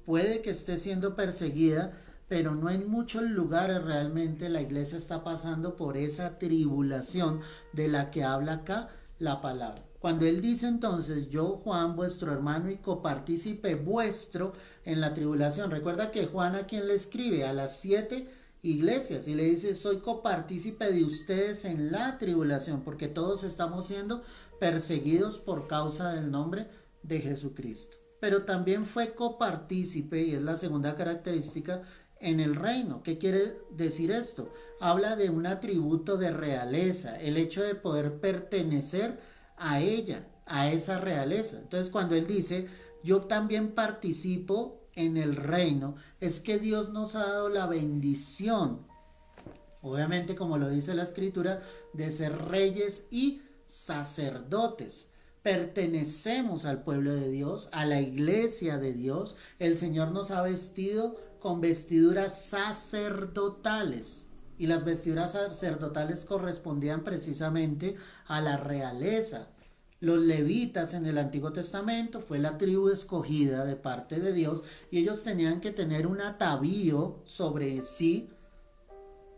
puede que esté siendo perseguida, pero no en muchos lugares realmente la iglesia está pasando por esa tribulación de la que habla acá la palabra. Cuando él dice entonces, yo Juan, vuestro hermano y copartícipe vuestro en la tribulación. Recuerda que Juan a quien le escribe a las 7 iglesias y le dice, soy copartícipe de ustedes en la tribulación, porque todos estamos siendo perseguidos por causa del nombre de Jesucristo. Pero también fue copartícipe, y es la segunda característica, en el reino. ¿Qué quiere decir esto? Habla de un atributo de realeza, el hecho de poder pertenecer a ella, a esa realeza. Entonces cuando él dice, yo también participo en el reino, es que Dios nos ha dado la bendición, obviamente como lo dice la escritura, de ser reyes y sacerdotes. Pertenecemos al pueblo de Dios, a la iglesia de Dios. El Señor nos ha vestido con vestiduras sacerdotales. Y las vestiduras sacerdotales correspondían precisamente a la realeza. Los levitas en el Antiguo Testamento fue la tribu escogida de parte de Dios y ellos tenían que tener un atavío sobre sí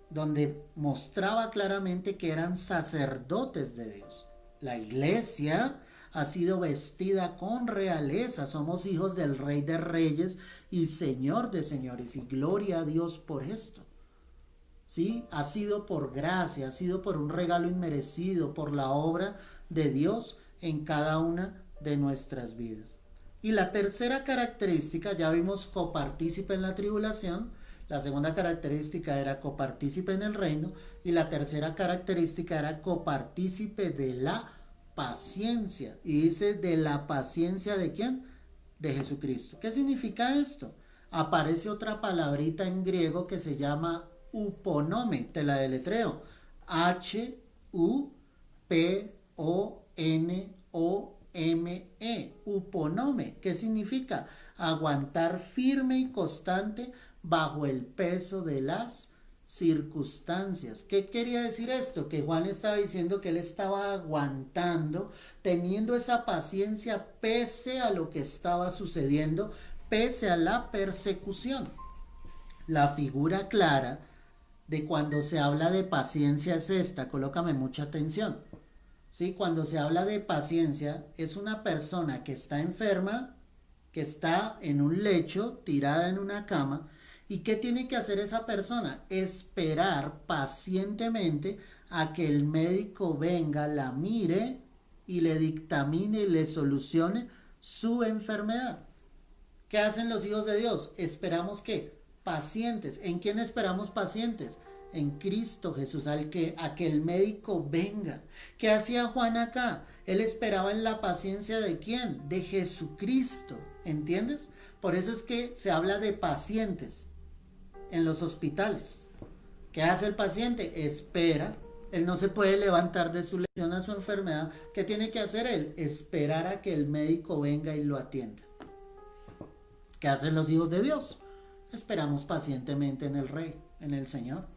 donde mostraba claramente que eran sacerdotes de Dios. La iglesia ha sido vestida con realeza, somos hijos del Rey de Reyes y Señor de Señores, y gloria a Dios por esto. ¿Sí? Ha sido por gracia, ha sido por un regalo inmerecido, por la obra de Dios en cada una de nuestras vidas. Y la tercera característica, ya vimos copartícipe en la tribulación, la segunda característica era copartícipe en el reino, y la tercera característica era copartícipe de la paciencia. Y dice, ¿de la paciencia de quién? De Jesucristo. ¿Qué significa esto? Aparece otra palabrita en griego que se llama uponome, te la deletreo, H-U-P-O-N-O-M-E, uponome. ¿Qué significa? Aguantar firme y constante bajo el peso de las circunstancias. ¿Qué quería decir esto? Que Juan estaba diciendo que él estaba aguantando, teniendo esa paciencia pese a lo que estaba sucediendo, pese a la persecución. La figura clara de cuando se habla de paciencia es esta, colócame mucha atención. ¿Sí? Cuando se habla de paciencia es una persona que está enferma, que está en un lecho, tirada en una cama. ¿Y qué tiene que hacer esa persona? Esperar pacientemente a que el médico venga, la mire y le dictamine y le solucione su enfermedad. ¿Qué hacen los hijos de Dios? Esperamos que pacientes. ¿En quién esperamos pacientes? En Cristo Jesús, a que el médico venga. ¿Qué hacía Juan acá? Él esperaba en la paciencia de ¿quién? De Jesucristo. ¿Entiendes? Por eso es que se habla de pacientes en los hospitales. ¿Qué hace el paciente? Espera. Él no se puede levantar de su lesión a su enfermedad. ¿Qué tiene que hacer él? Esperar a que el médico venga y lo atienda. ¿Qué hacen los hijos de Dios? Esperamos pacientemente en el Rey, en el Señor.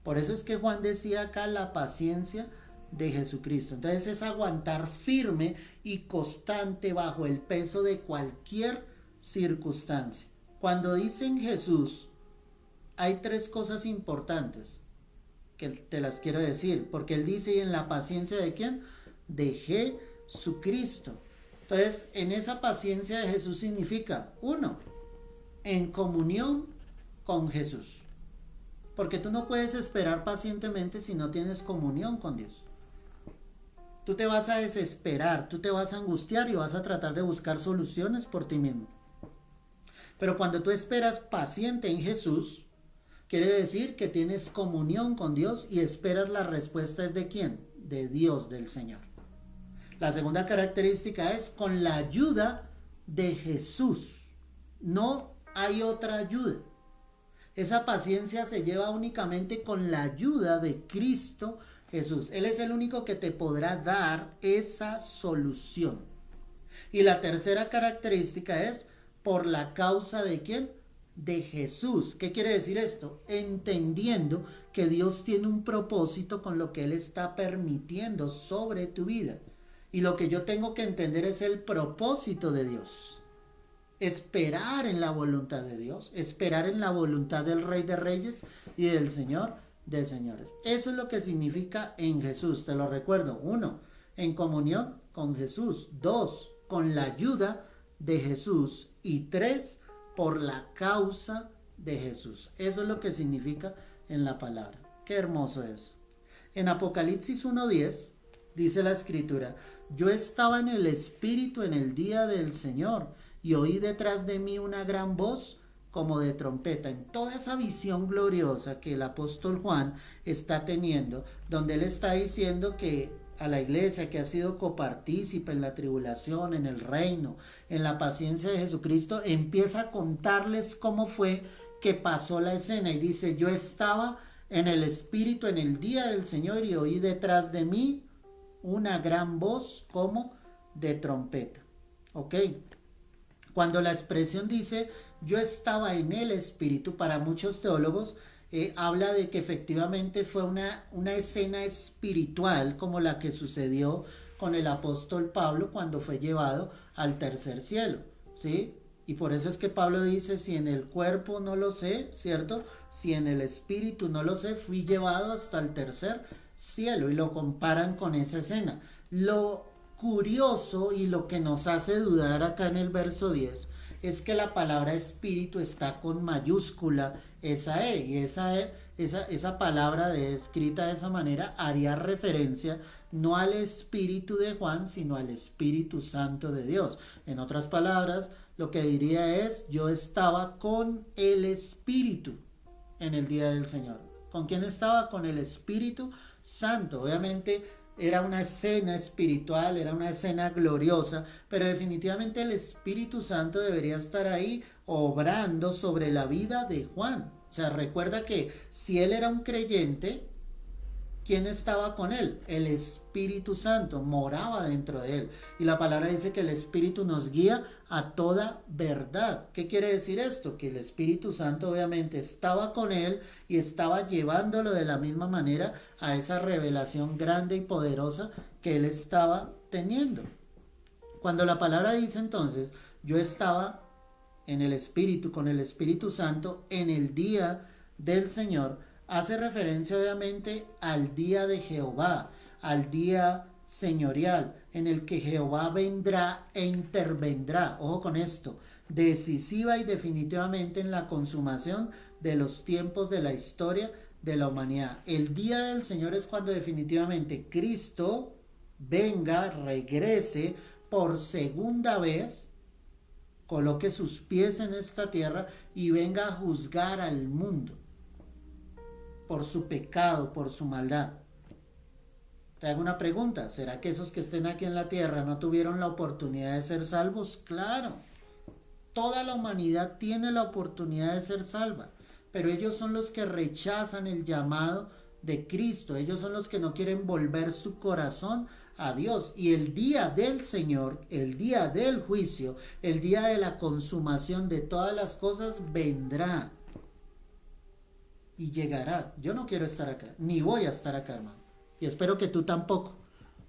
Por eso es que Juan decía acá la paciencia de Jesucristo. Entonces es aguantar firme y constante bajo el peso de cualquier circunstancia. Cuando dicen Jesús, hay tres cosas importantes que te las quiero decir, porque él dice, ¿y en la paciencia de quién? De Jesucristo. Entonces, en esa paciencia de Jesús significa, uno, en comunión con Jesús. Porque tú no puedes esperar pacientemente si no tienes comunión con Dios. Tú te vas a desesperar, tú te vas a angustiar y vas a tratar de buscar soluciones por ti mismo. Pero cuando tú esperas paciente en Jesús, quiere decir que tienes comunión con Dios y esperas la respuesta es de ¿quién? De Dios, del Señor. La segunda característica es con la ayuda de Jesús. No hay otra ayuda. Esa paciencia se lleva únicamente con la ayuda de Cristo Jesús. Él es el único que te podrá dar esa solución. Y la tercera característica es por la causa de ¿quién? De Jesús. ¿Qué quiere decir esto? Entendiendo que Dios tiene un propósito con lo que Él está permitiendo sobre tu vida. Y lo que yo tengo que entender es el propósito de Dios. esperar en la voluntad de Dios, esperar en la voluntad del Rey de Reyes y del Señor de Señores. Eso es lo que significa en Jesús, te lo recuerdo. 1, en comunión con Jesús. 2, con la ayuda de Jesús. Y 3, por la causa de Jesús. Eso es lo que significa en la palabra. Qué hermoso es. En Apocalipsis 1:10 dice la escritura: yo estaba en el Espíritu en el día del Señor y oí detrás de mí una gran voz como de trompeta. En toda esa visión gloriosa que el apóstol Juan está teniendo, donde él está diciendo que a la iglesia que ha sido copartícipe en la tribulación, en el reino, en la paciencia de Jesucristo, empieza a contarles cómo fue que pasó la escena y dice: yo estaba en el Espíritu en el día del Señor y oí detrás de mí una gran voz como de trompeta. ¿Ok? Cuando la expresión dice yo estaba en el Espíritu, para muchos teólogos habla de que efectivamente fue una escena espiritual como la que sucedió con el apóstol Pablo cuando fue llevado al tercer cielo, ¿sí? Y por eso es que Pablo dice: si en el cuerpo no lo sé, ¿cierto? Si en el espíritu no lo sé, fui llevado hasta el tercer cielo. Y lo comparan con esa escena. Lo curioso y lo que nos hace dudar acá en el verso 10 es que la palabra espíritu está con mayúscula esa E. Y esa palabra escrita de esa manera haría referencia no al Espíritu de Juan, sino al Espíritu Santo de Dios. En otras palabras, lo que diría es: yo estaba con el Espíritu en el día del Señor. ¿Con quién estaba? Con el Espíritu Santo. Obviamente era una escena espiritual, era una escena gloriosa, pero definitivamente el Espíritu Santo debería estar ahí obrando sobre la vida de Juan. O sea, recuerda que si él era un creyente, ¿quién estaba con él? El Espíritu Santo moraba dentro de él. Y la palabra dice que el Espíritu nos guía a toda verdad. ¿Qué quiere decir esto? Que el Espíritu Santo obviamente estaba con él y estaba llevándolo de la misma manera a esa revelación grande y poderosa que él estaba teniendo. Cuando la palabra dice entonces: yo estaba en el Espíritu, con el Espíritu Santo, en el día del Señor, hace referencia obviamente al día de Jehová, al día señorial, en el que Jehová vendrá e intervendrá, ojo con esto, decisiva y definitivamente en la consumación de los tiempos de la historia de la humanidad. El día del Señor es cuando definitivamente Cristo venga, regrese por segunda vez, coloque sus pies en esta tierra y venga a juzgar al mundo por su pecado, por su maldad. Te hago una pregunta: ¿será que esos que estén aquí en la tierra no tuvieron la oportunidad de ser salvos? Claro, toda la humanidad tiene la oportunidad de ser salva, pero ellos son los que rechazan el llamado de Cristo. Ellos son los que no quieren volver su corazón a Dios. Y el día del Señor, el día del juicio, el día de la consumación de todas las cosas vendrá y llegará. Yo no quiero estar acá, ni voy a estar acá, hermano, y espero que tú tampoco.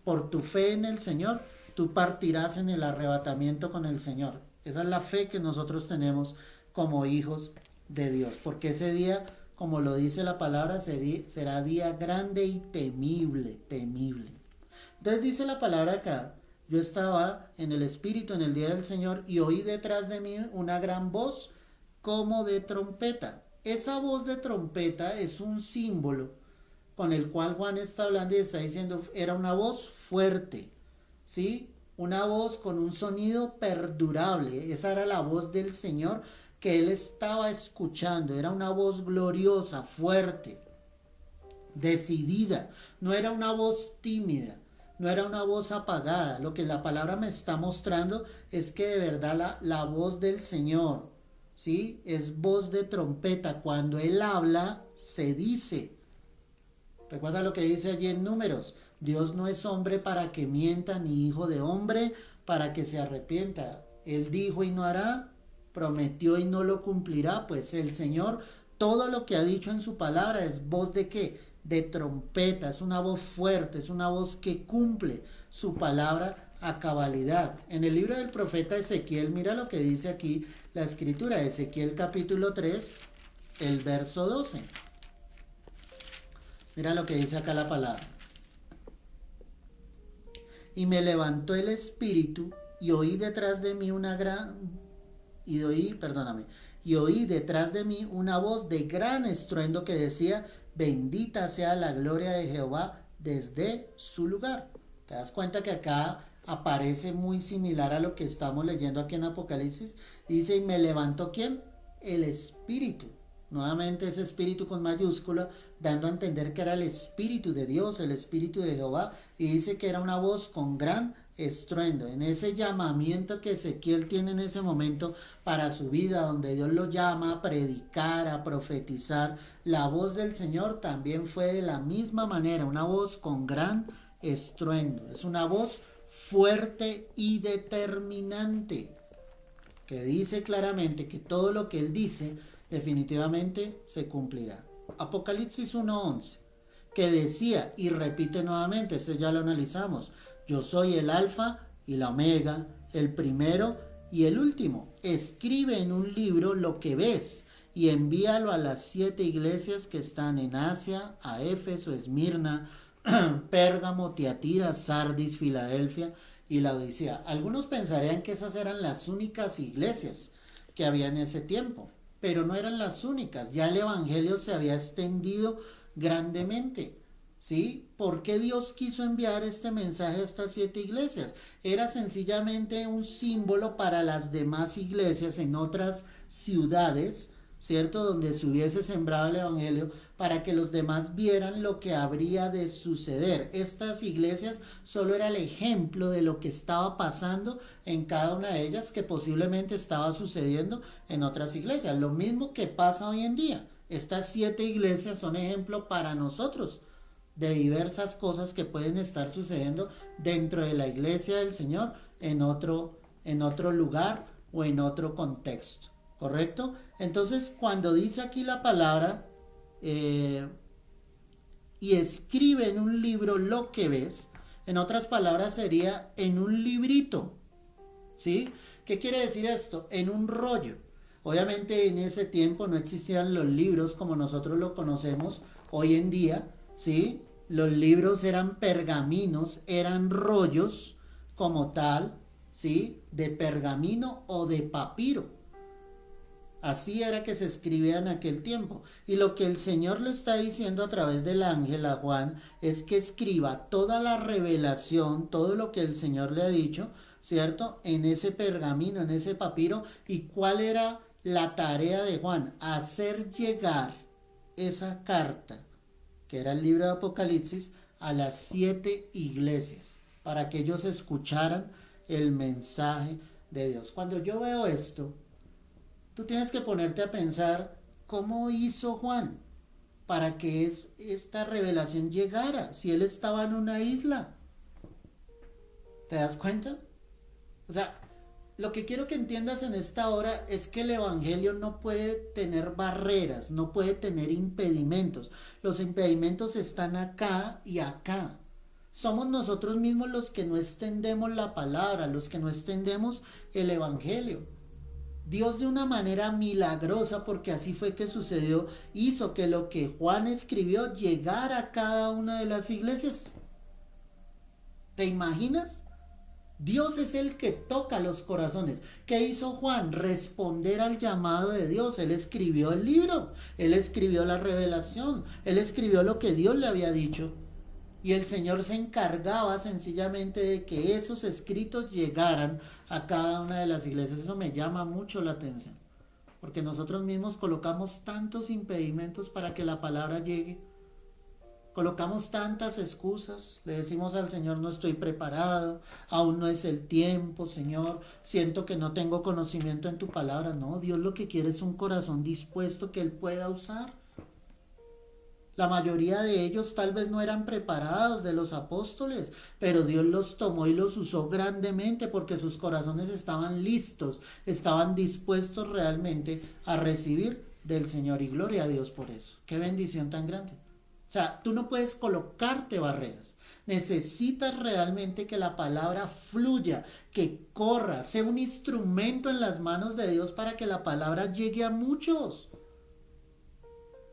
Por tu fe en el Señor, tú partirás en el arrebatamiento con el Señor. Esa es la fe que nosotros tenemos como hijos de Dios, porque ese día, como lo dice la palabra, será día grande y temible, temible. Entonces dice la palabra acá: yo estaba en el Espíritu en el día del Señor y oí detrás de mí una gran voz como de trompeta. Esa voz de trompeta es un símbolo con el cual Juan está hablando y está diciendo: era una voz fuerte, ¿sí? Una voz con un sonido perdurable. Esa era la voz del Señor que él estaba escuchando. Era una voz gloriosa, fuerte, decidida. No era una voz tímida, no era una voz apagada. Lo que la palabra me está mostrando es que de verdad la voz del Señor, ¿sí?, es voz de trompeta. Cuando él habla, se dice. Recuerda lo que dice allí en Números: Dios no es hombre para que mienta, ni hijo de hombre para que se arrepienta. Él dijo y no hará, prometió y no lo cumplirá. Pues el Señor, todo lo que ha dicho en su palabra es voz de ¿qué? De trompeta. Es una voz fuerte, es una voz que cumple su palabra a cabalidad. En el libro del profeta Ezequiel, mira lo que dice aquí la escritura, Ezequiel capítulo 3, el verso 12. Mira lo que dice acá la palabra. Y me levantó el espíritu y oí detrás de mí y oí detrás de mí una voz de gran estruendo que decía: bendita sea la gloria de Jehová desde su lugar. ¿Te das cuenta que acá aparece muy similar a lo que estamos leyendo aquí en Apocalipsis? Dice: y me levantó ¿quién? El espíritu. Nuevamente ese espíritu con mayúscula, dando a entender que era el espíritu de Dios, el espíritu de Jehová, y dice que era una voz con gran estruendo. En ese llamamiento que Ezequiel tiene en ese momento para su vida, donde Dios lo llama a predicar, a profetizar, la voz del Señor también fue de la misma manera, una voz con gran estruendo. Es una voz fuerte y determinante, que dice claramente que todo lo que Él dice definitivamente se cumplirá. Apocalipsis 1:11, que decía, y repite nuevamente, este ya lo analizamos: yo soy el alfa y la omega, el primero y el último. Escribe en un libro lo que ves y envíalo a las 7 iglesias que están en Asia, a Éfeso, Esmirna, Pérgamo, Tiatira, Sardis, Filadelfia y Laodicea. Algunos pensarían que esas eran las únicas iglesias que había en ese tiempo, pero no eran las únicas. Ya el evangelio se había extendido grandemente, ¿sí? ¿Por qué Dios quiso enviar este mensaje a estas 7 iglesias? Era sencillamente un símbolo para las demás iglesias en otras ciudades, ¿cierto? Donde se hubiese sembrado el evangelio, para que los demás vieran lo que habría de suceder. Estas iglesias solo era el ejemplo de lo que estaba pasando en cada una de ellas, que posiblemente estaba sucediendo en otras iglesias. Lo mismo que pasa hoy en día. Estas 7 iglesias son ejemplo para nosotros de diversas cosas que pueden estar sucediendo dentro de la iglesia del Señor, en otro lugar o en otro contexto. ¿Correcto? Entonces, cuando dice aquí la palabra, y escribe en un libro lo que ves, en otras palabras sería en un librito, ¿sí? ¿Qué quiere decir esto? En un rollo. Obviamente en ese tiempo no existían los libros como nosotros lo conocemos hoy en día, ¿sí? Los libros eran pergaminos, eran rollos como tal, ¿sí? De pergamino o de papiro. Así era que se escribía en aquel tiempo. Y lo que el Señor le está diciendo a través del ángel a Juan es que escriba toda la revelación, todo lo que el Señor le ha dicho, ¿cierto? En ese pergamino, en ese papiro. ¿Y cuál era la tarea de Juan? Hacer llegar esa carta, que era el libro de Apocalipsis, a las 7 iglesias, para que ellos escucharan el mensaje de Dios. Cuando yo veo esto, tú tienes que ponerte a pensar cómo hizo Juan para que esta revelación llegara, si él estaba en una isla. ¿Te das cuenta? O sea, lo que quiero que entiendas en esta hora es que el evangelio no puede tener barreras, no puede tener impedimentos. Los impedimentos están acá y acá. Somos nosotros mismos los que no extendemos la palabra, los que no extendemos el evangelio. Dios, de una manera milagrosa, porque así fue que sucedió, hizo que lo que Juan escribió llegara a cada una de las iglesias. ¿Te imaginas? Dios es el que toca los corazones. ¿Qué hizo Juan? Responder al llamado de Dios. Él escribió el libro, él escribió la revelación, él escribió lo que Dios le había dicho. Y el Señor se encargaba sencillamente de que esos escritos llegaran a cada una de las iglesias. Eso me llama mucho la atención, porque nosotros mismos colocamos tantos impedimentos para que la palabra llegue. Colocamos tantas excusas, le decimos al Señor: no estoy preparado, aún no es el tiempo, Señor, siento que no tengo conocimiento en tu palabra. No, Dios lo que quiere es un corazón dispuesto que Él pueda usar. La mayoría de ellos tal vez no eran preparados, de los apóstoles, pero Dios los tomó y los usó grandemente porque sus corazones estaban listos, estaban dispuestos realmente a recibir del Señor, y gloria a Dios por eso. Qué bendición tan grande. sea, tú no puedes colocarte barreras. Necesitas realmente que la palabra fluya, que corra, sea un instrumento en las manos de Dios para que la palabra llegue a muchos.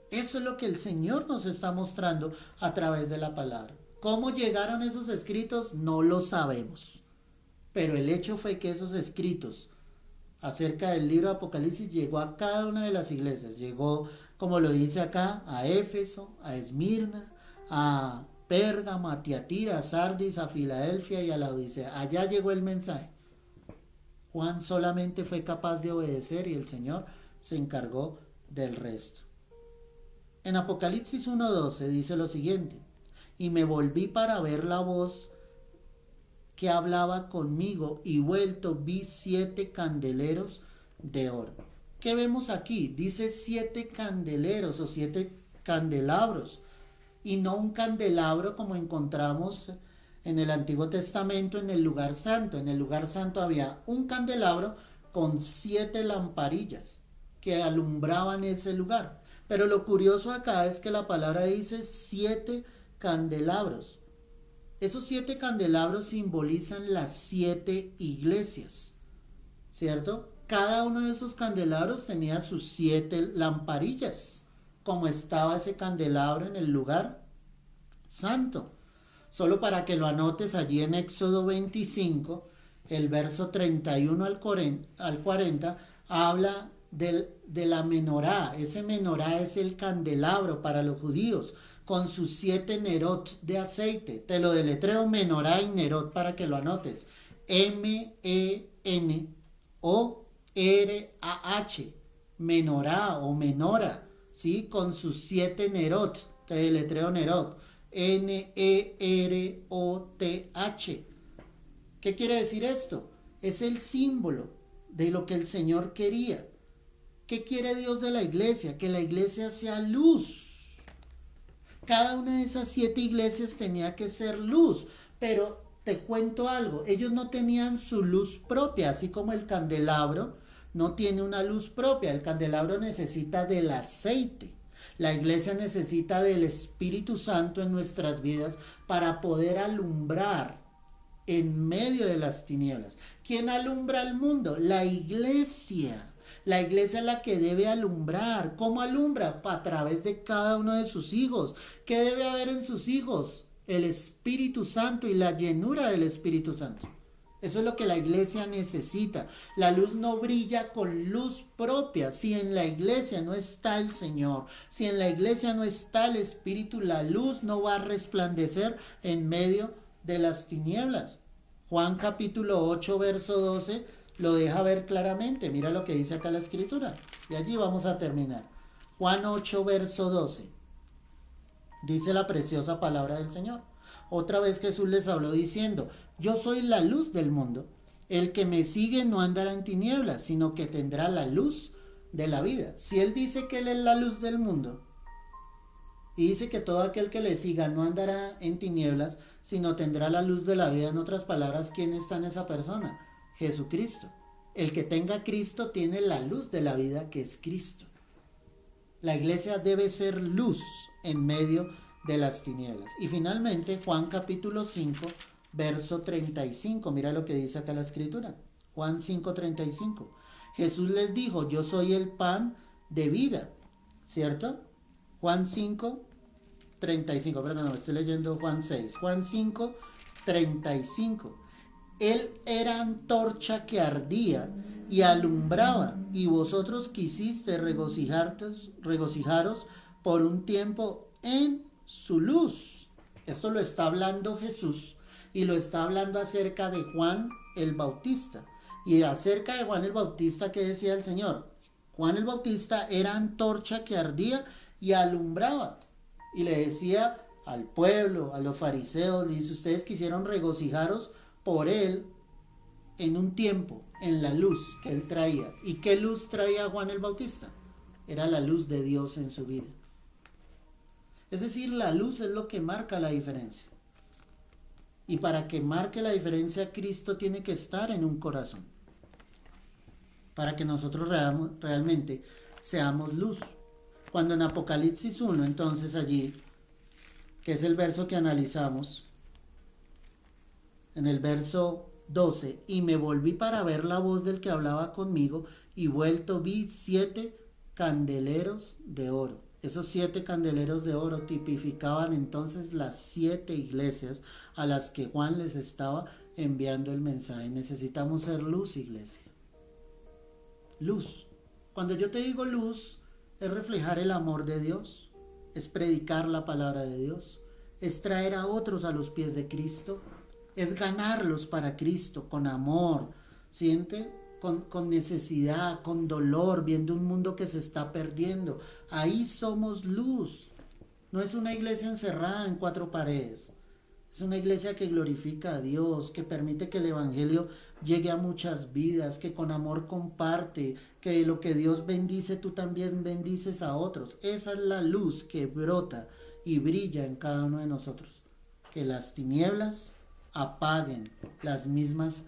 Eso es lo que el Señor nos está mostrando a través de la palabra. ¿Cómo llegaron esos escritos? No lo sabemos. Pero el hecho fue que esos escritos acerca del libro de Apocalipsis llegó a cada una de las iglesias. Llegó, como lo dice acá, a Éfeso, a Esmirna, a Pérgamo, a Tiatira, a Sardis, a Filadelfia y a la Odisea. Allá llegó el mensaje. Juan solamente fue capaz de obedecer y el Señor se encargó del resto. En Apocalipsis 1:12 dice lo siguiente: y me volví para ver la voz que hablaba conmigo, y vuelto vi 7 candeleros de oro. ¿Qué vemos aquí? Dice 7 candeleros o 7 candelabros, y no un candelabro como encontramos en el Antiguo Testamento en el lugar santo. En el lugar santo había un candelabro con 7 lamparillas que alumbraban ese lugar. Pero lo curioso acá es que la palabra dice 7 candelabros. Esos 7 candelabros simbolizan las 7 iglesias, ¿cierto? Cada uno de esos candelabros tenía sus 7 lamparillas, como estaba ese candelabro en el lugar santo. Solo para que lo anotes allí en Éxodo 25, el verso 31 al 40, habla de la menorá. Ese menorá es el candelabro para los judíos, con sus 7 nerot de aceite. Te lo deletreo: menorá y nerot para que lo anotes. M-E-N-O-R-A-H. Menorá o menora, ¿sí? Con sus 7 nerot. Te deletreo nerot. N-E-R-O-T-H. ¿Qué quiere decir esto? Es el símbolo de lo que el Señor quería. ¿Qué quiere Dios de la iglesia? Que la iglesia sea luz. Cada una de esas 7 iglesias tenía que ser luz, pero te cuento algo: ellos no tenían su luz propia, así como el candelabro no tiene una luz propia. El candelabro necesita del aceite. La iglesia necesita del Espíritu Santo en nuestras vidas para poder alumbrar en medio de las tinieblas. ¿Quién alumbra al mundo? La iglesia. La iglesia es la que debe alumbrar. ¿Cómo alumbra? A través de cada uno de sus hijos. ¿Qué debe haber en sus hijos? El Espíritu Santo y la llenura del Espíritu Santo. Eso es lo que la iglesia necesita. La luz no brilla con luz propia. Si en la iglesia no está el Señor, si en la iglesia no está el Espíritu, la luz no va a resplandecer en medio de las tinieblas. Juan capítulo 8, verso 12 lo deja ver claramente. Mira lo que dice acá la escritura. Y allí vamos a terminar. Juan 8, verso 12. Dice la preciosa palabra del Señor. Otra vez Jesús les habló diciendo: yo soy la luz del mundo. El que me sigue no andará en tinieblas, sino que tendrá la luz de la vida. Si Él dice que Él es la luz del mundo, y dice que todo aquel que le siga no andará en tinieblas, sino tendrá la luz de la vida, en otras palabras, ¿quién está en esa persona? Jesucristo. El que tenga Cristo tiene la luz de la vida, que es Cristo. La iglesia debe ser luz en medio de las tinieblas. Y finalmente, Juan capítulo 5, verso 35. Mira lo que dice acá la escritura. Juan 5, 35. Jesús les dijo: yo soy el pan de vida, ¿cierto? Juan 5, 35. Perdón, no, estoy leyendo Juan 6. Juan 5, 35. Él era antorcha que ardía y alumbraba, y vosotros quisiste regocijaros por un tiempo en su luz. Esto lo está hablando Jesús, y lo está hablando acerca de Juan el Bautista. Y acerca de Juan el Bautista, ¿qué decía el Señor? Juan el Bautista era antorcha que ardía y alumbraba. Y le decía al pueblo, a los fariseos, le dice: ustedes quisieron regocijaros por él en un tiempo, en la luz que él traía. ¿Y qué luz traía Juan el Bautista? Era la luz de Dios en su vida. Es decir, la luz es lo que marca la diferencia. Y para que marque la diferencia, Cristo tiene que estar en un corazón, para que nosotros realmente seamos luz. Cuando en Apocalipsis 1, entonces allí que es el verso que analizamos, en el verso 12, y me volví para ver la voz del que hablaba conmigo, y vuelto vi 7 candeleros de oro. Esos 7 candeleros de oro tipificaban entonces las 7 iglesias a las que Juan les estaba enviando el mensaje. Necesitamos ser luz, iglesia. Luz. Cuando yo te digo luz, es reflejar el amor de Dios, es predicar la palabra de Dios, es traer a otros a los pies de Cristo, es ganarlos para Cristo con amor, ¿siente? Con necesidad, con dolor, viendo un mundo que se está perdiendo. Ahí somos luz. No es una iglesia encerrada en 4 paredes. Es una iglesia que glorifica a Dios, que permite que el Evangelio llegue a muchas vidas, que con amor comparte, que lo que Dios bendice tú también bendices a otros. Esa es la luz que brota y brilla en cada uno de nosotros. Que las tinieblas apaguen las mismas,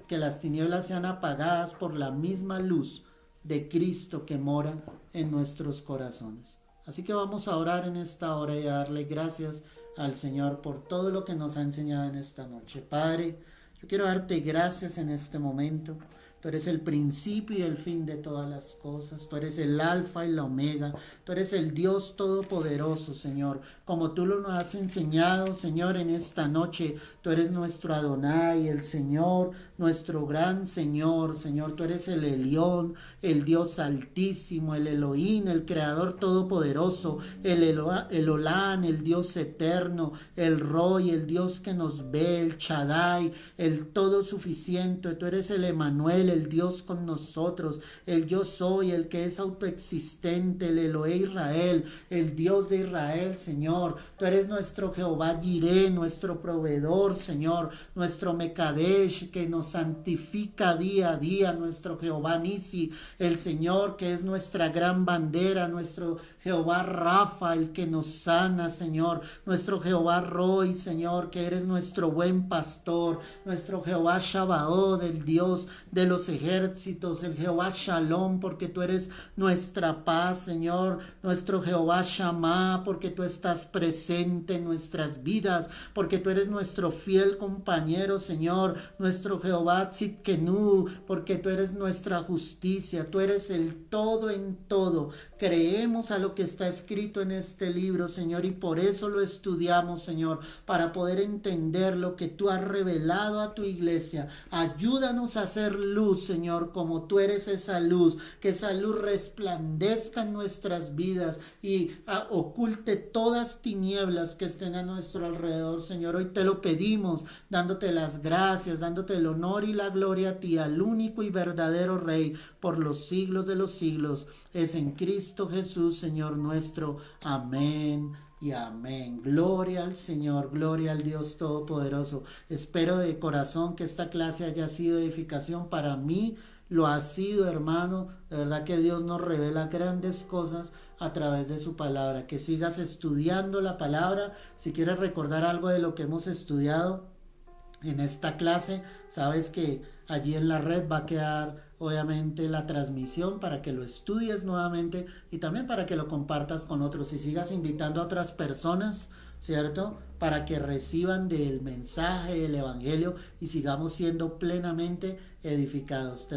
que las tinieblas sean apagadas por la misma luz de Cristo que mora en nuestros corazones. Así que vamos a orar en esta hora y a darle gracias al Señor por todo lo que nos ha enseñado en esta noche. Padre, yo quiero darte gracias en este momento. Tú eres el principio y el fin de todas las cosas. Tú eres el alfa y la omega. Tú eres el Dios todopoderoso, Señor. Como tú lo nos has enseñado, Señor, en esta noche. Tú eres nuestro Adonai, el Señor, nuestro gran Señor. Señor, tú eres el Elión, el Dios altísimo, el Elohim, el Creador todopoderoso, el Olán, el Dios eterno, el Roy, el Dios que nos ve, el Shaddai, el todo suficiente. Tú eres el Emanuel, el Dios con nosotros, el yo soy, el que es autoexistente, el Elohe Israel, el Dios de Israel, Señor. Tú eres nuestro Jehová Jireh, nuestro proveedor, Señor, nuestro Mekadesh, que nos santifica día a día, nuestro Jehová Nisi, el Señor que es nuestra gran bandera, nuestro Jehová Rafa, el que nos sana, Señor, nuestro Jehová Roy, Señor, que eres nuestro buen pastor, nuestro Jehová Shabaoth, el Dios de los ejércitos, el Jehová Shalom, porque tú eres nuestra paz, Señor, nuestro Jehová Shammah, porque tú estás presente en nuestras vidas, porque tú eres nuestro fiel compañero, Señor, nuestro Jehová Tzidkenu, porque tú eres nuestra justicia, tú eres el todo en todo. Creemos a lo que está escrito en este libro, Señor, y por eso lo estudiamos, Señor, para poder entender lo que tú has revelado a tu iglesia. Ayúdanos a hacer luz, Señor, como tú eres esa luz, que esa luz resplandezca en nuestras vidas y oculte todas tinieblas que estén a nuestro alrededor, Señor. Hoy te lo pedimos, dándote las gracias, dándote el honor y la gloria a ti, al único y verdadero Rey, por los siglos de los siglos. Es en Cristo Jesús, Señor nuestro. Amén y amén. Gloria al Señor, gloria al Dios Todopoderoso. Espero de corazón que esta clase haya sido edificación para mí. Lo ha sido, hermano. De verdad que Dios nos revela grandes cosas a través de su palabra. Que sigas estudiando la palabra. Si quieres recordar algo de lo que hemos estudiado en esta clase, sabes que allí en la red va a quedar obviamente la transmisión para que lo estudies nuevamente y también para que lo compartas con otros y sigas invitando a otras personas, ¿cierto? Para que reciban del mensaje, del evangelio y sigamos siendo plenamente edificados.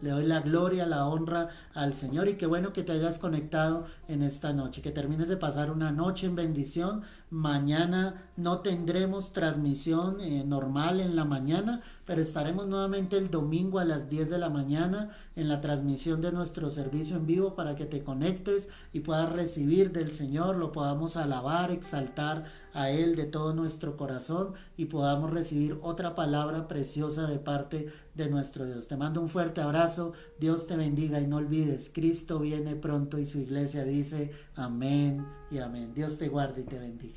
Le doy la gloria, la honra al Señor y qué bueno que te hayas conectado en esta noche, que termines de pasar una noche en bendición. Mañana no tendremos transmisión normal en la mañana, pero estaremos nuevamente el domingo a las 10 de la mañana en la transmisión de nuestro servicio en vivo para que te conectes y puedas recibir del Señor, lo podamos alabar, exaltar a Él de todo nuestro corazón y podamos recibir otra palabra preciosa de parte de nuestro Dios. Te mando un fuerte abrazo, Dios te bendiga y no olvides, Cristo viene pronto y su iglesia dice amén y amén. Dios te guarde y te bendiga.